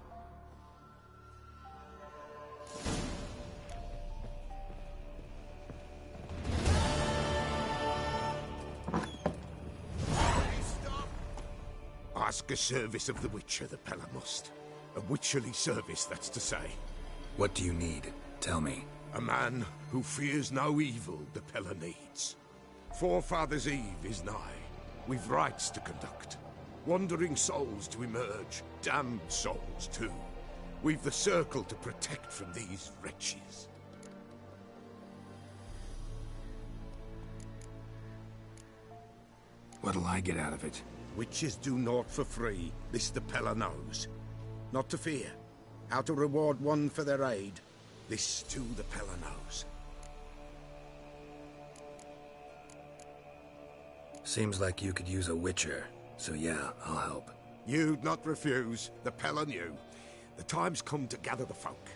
Ask a service of the Witcher, the Pella must. A witcherly service, that's to say. What do you need? Tell me. A man who fears no evil the Pella needs. Forefathers' Eve is nigh. We've rites to conduct. Wandering souls to emerge. Damned souls, too. We've the circle to protect from these wretches. What'll I get out of it? Witches do naught for free, this the Pella knows. Not to fear. How to reward one for their aid, this too the Pella knows. Seems like you could use a witcher, so yeah, I'll help. You'd not refuse, the Pella knew. The time's come to gather the folk.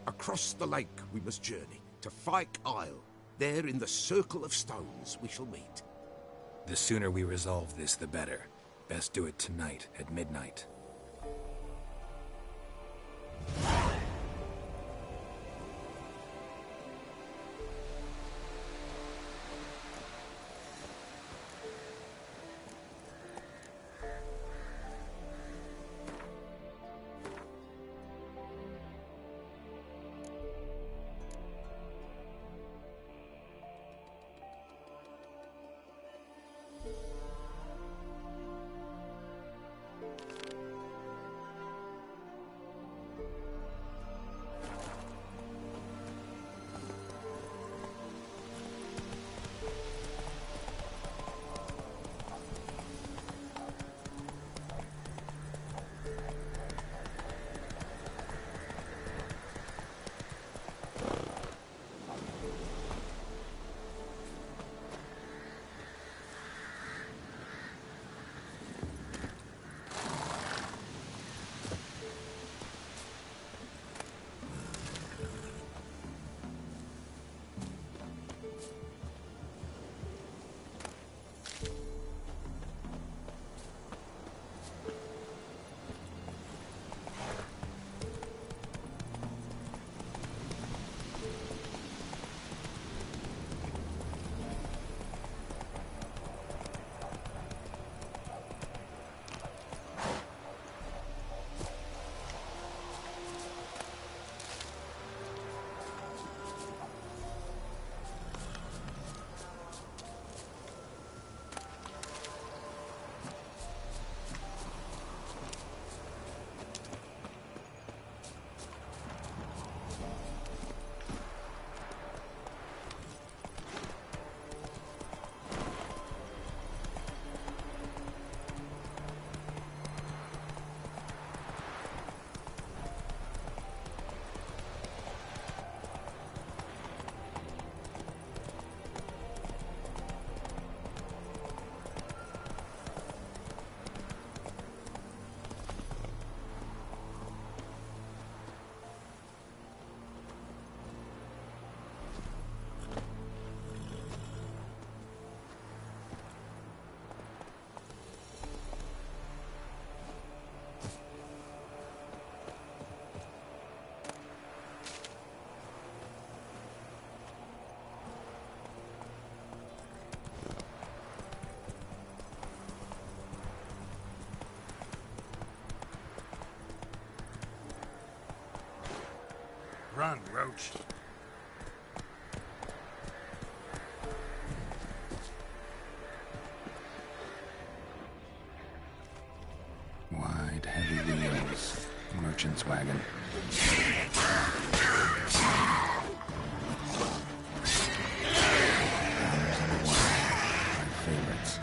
Across the lake we must journey, to Fyke Isle. There in the circle of stones we shall meet. The sooner we resolve this, the better. Best do it tonight, at midnight. Run, Roach. Wide, heavy wheels. Merchant's wagon. Favorites.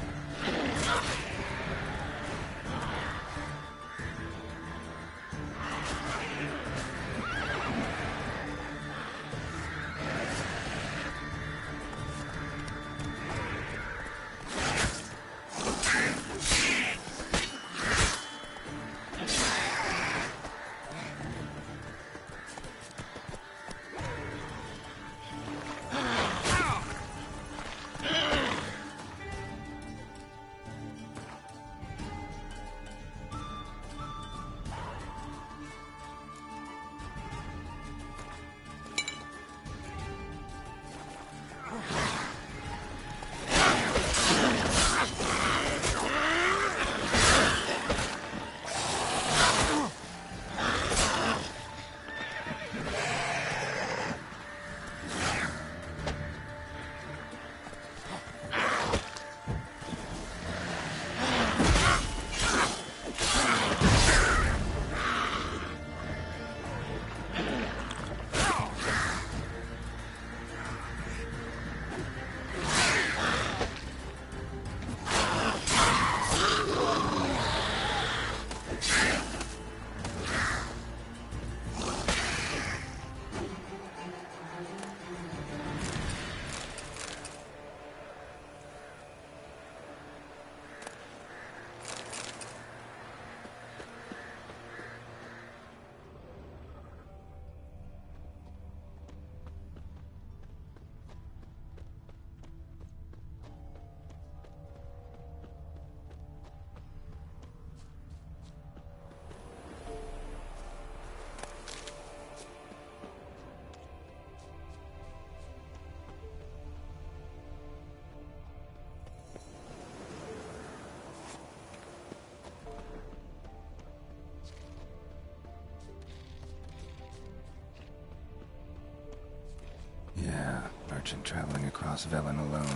Yeah, merchant traveling across Velen alone.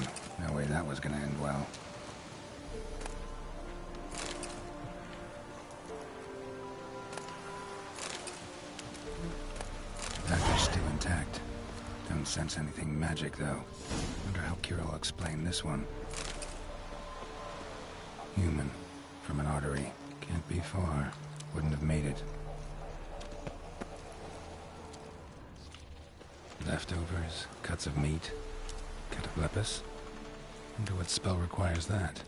No way that was gonna end well. Dagger's still intact. Don't sense anything magic, though. Wonder how Kira will explain this one. Human. From an artery. Can't be far. Wouldn't have made it. Leftovers, cuts of meat, cataplepis. Wonder what spell requires that.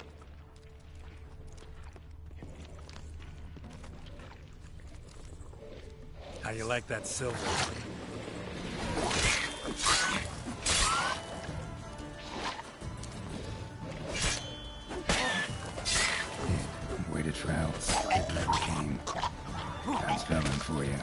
How you like that silver? Waited for help. It never came. That's Velen for you.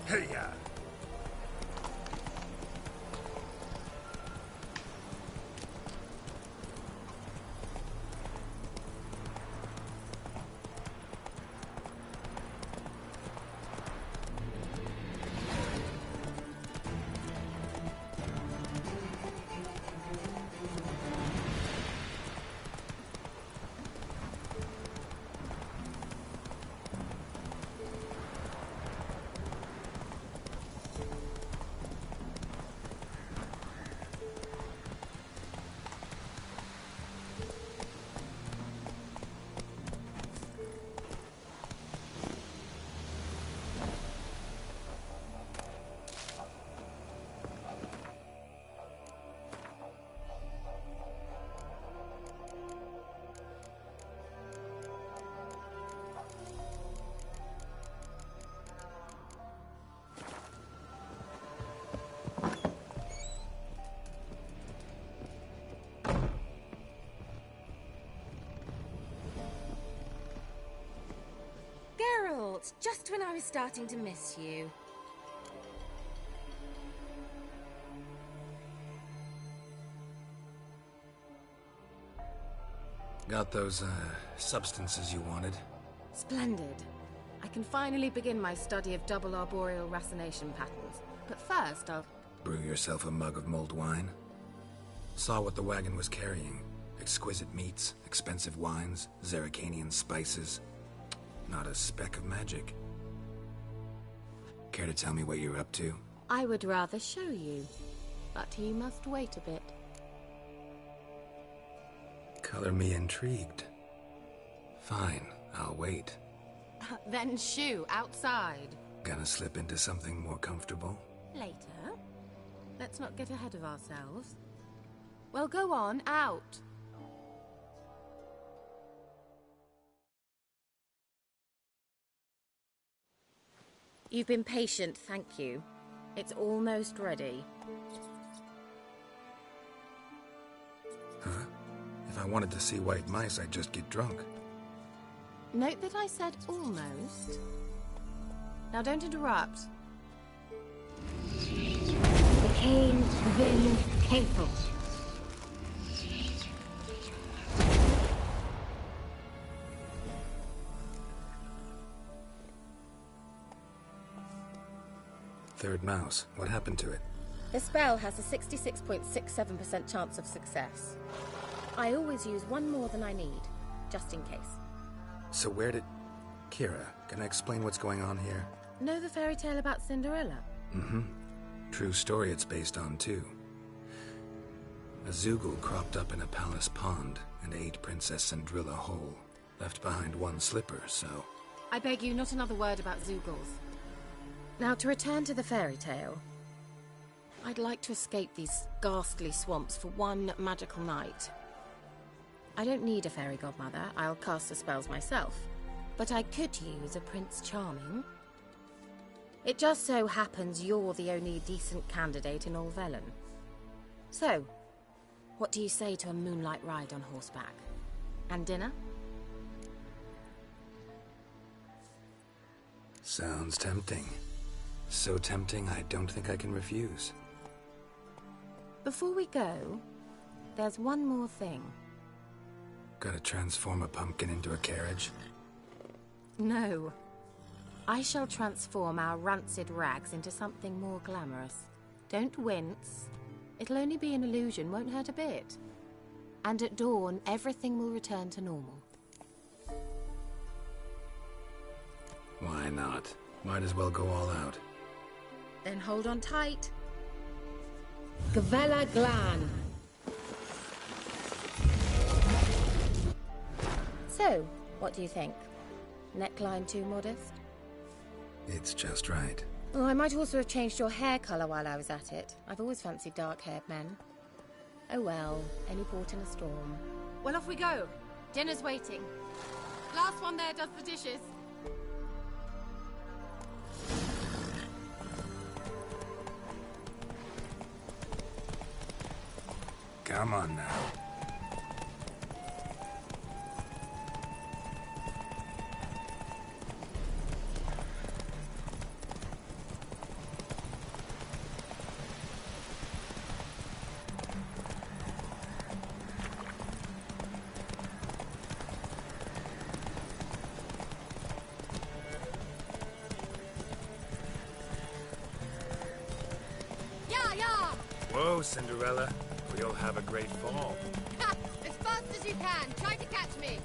Hey-ya! That's just when I was starting to miss you. Got those, substances you wanted? Splendid. I can finally begin my study of double arboreal racination patterns. But first, I'll... Brew yourself a mug of mulled wine? Saw what the wagon was carrying. Exquisite meats, expensive wines, Zerrikanian spices. Not a speck of magic. Care to tell me what you're up to? I would rather show you, but you must wait a bit. Color me intrigued. Fine, I'll wait. Then shoo, outside. Gonna slip into something more comfortable? Later. Let's not get ahead of ourselves. Well, go on, out. You've been patient, thank you. It's almost ready. Huh? If I wanted to see white mice, I'd just get drunk. Note that I said almost. Now don't interrupt. The cane Vin Capel. Third mouse. What happened to it? The spell has a 66.67% chance of success. I always use one more than I need, just in case. So where did... Kira, can I explain what's going on here? Know the fairy tale about Cinderella? Mm-hmm. True story it's based on, too. A Zoogle cropped up in a palace pond and ate Princess Cinderella whole. Left behind one slipper, so... I beg you, not another word about Zoogles. Now, to return to the fairy tale. I'd like to escape these ghastly swamps for one magical night. I don't need a fairy godmother, I'll cast the spells myself. But I could use a Prince Charming. It just so happens you're the only decent candidate in all Velen. So, what do you say to a moonlight ride on horseback? And dinner? Sounds tempting. So tempting, I don't think I can refuse. Before we go, there's one more thing. Gotta transform a pumpkin into a carriage? No. I shall transform our rancid rags into something more glamorous. Don't wince. It'll only be an illusion, won't hurt a bit. And at dawn, everything will return to normal. Why not? Might as well go all out. Then hold on tight. Gavella Glan. So, what do you think? Neckline too modest? It's just right. Oh, I might also have changed your hair colour while I was at it. I've always fancied dark-haired men. Oh well, any port in a storm. Well, off we go. Dinner's waiting. Last one there does the dishes. Come on now. Whoa, Cinderella. We'll have a great fall. Ha! As fast as you can. Try to catch me.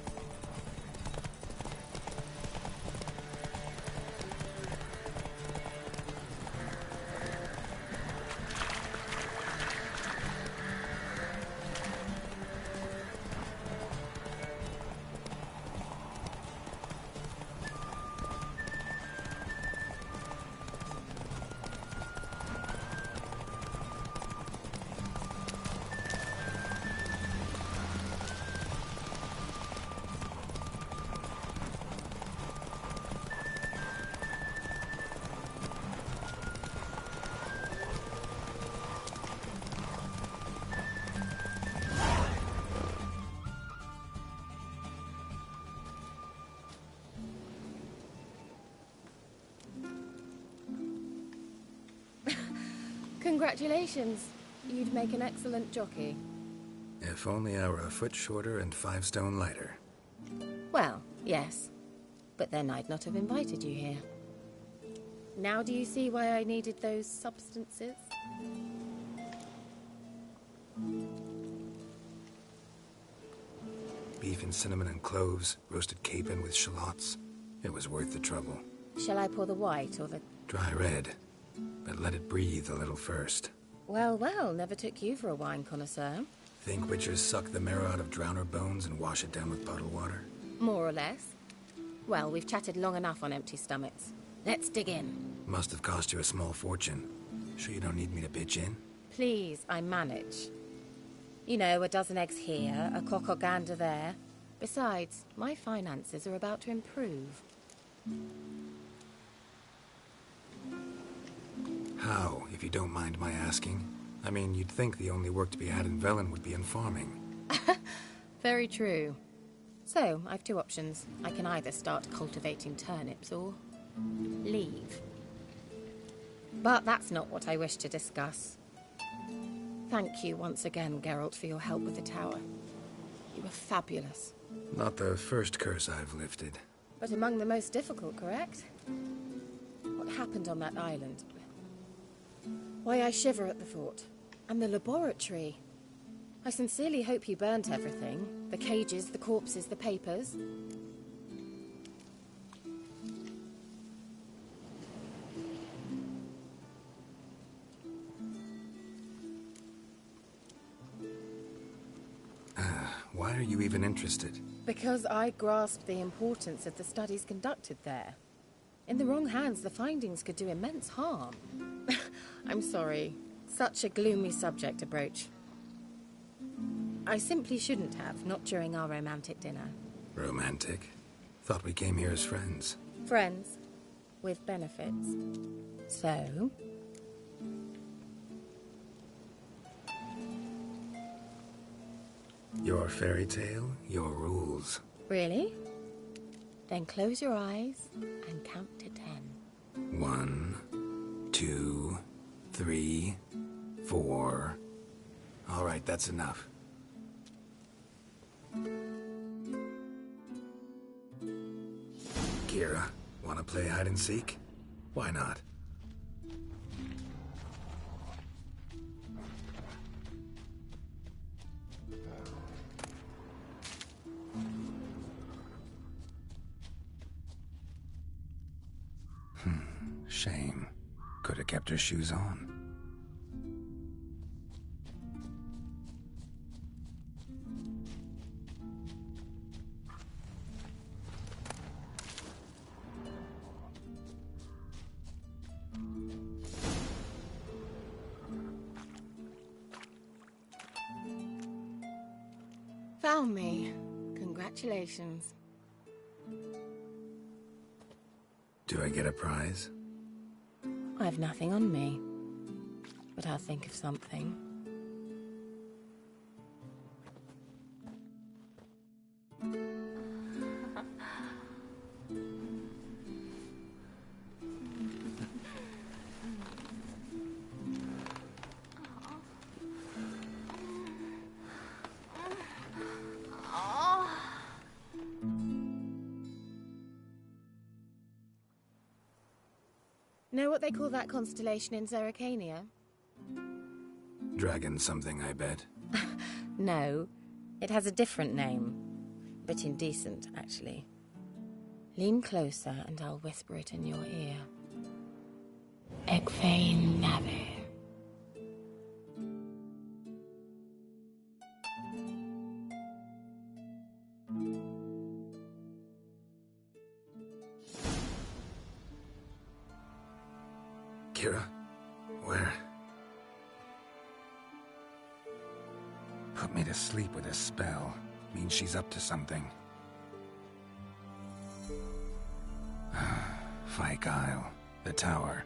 Congratulations. You'd make an excellent jockey. If only I were a foot shorter and 5 stone lighter. Well, yes. But then I'd not have invited you here. Now do you see why I needed those substances? Beef and cinnamon and cloves, roasted capon with shallots. It was worth the trouble. Shall I pour the white or the... Dry red, but let it breathe a little first. Well, well, never took you for a wine connoisseur. Think witchers suck the marrow out of drowner bones and wash it down with puddle water? More or less. Well, we've chatted long enough on empty stomachs. Let's dig in. Must have cost you a small fortune. Sure you don't need me to pitch in? Please, I manage. You know, a dozen eggs here, a cock or gander there. Besides, my finances are about to improve. How, if you don't mind my asking? I mean, you'd think the only work to be had in Velen would be in farming. Very true. So, I've 2 options. I can either start cultivating turnips or... leave. But that's not what I wish to discuss. Thank you once again, Geralt, for your help with the tower. You were fabulous. Not the first curse I've lifted. But among the most difficult, correct? What happened on that island? Why, I shiver at the thought. And the laboratory. I sincerely hope you burnt everything. The cages, the corpses, the papers. Why are you even interested? Because I grasped the importance of the studies conducted there. In the wrong hands, the findings could do immense harm. I'm sorry. Such a gloomy subject to broach. I simply shouldn't have, not during our romantic dinner. Romantic? Thought we came here as friends. Friends. With benefits. So... Your fairy tale, your rules. Really? Then close your eyes and count to 10. 1, 2, 3, 4. All right, that's enough. Kira, wanna play hide and seek? Why not? Shame. Could have kept her shoes on. Found me. Congratulations. Do I get a prize? I have nothing on me, but I'll think of something. Know what they call that constellation in Zerrikania? Dragon something, I bet. No, it has a different name. Bit indecent, actually. Lean closer and I'll whisper it in your ear. Egfain Nave. Kira? Where? Put me to sleep with a spell. Means she's up to something. Fyke Isle. The tower.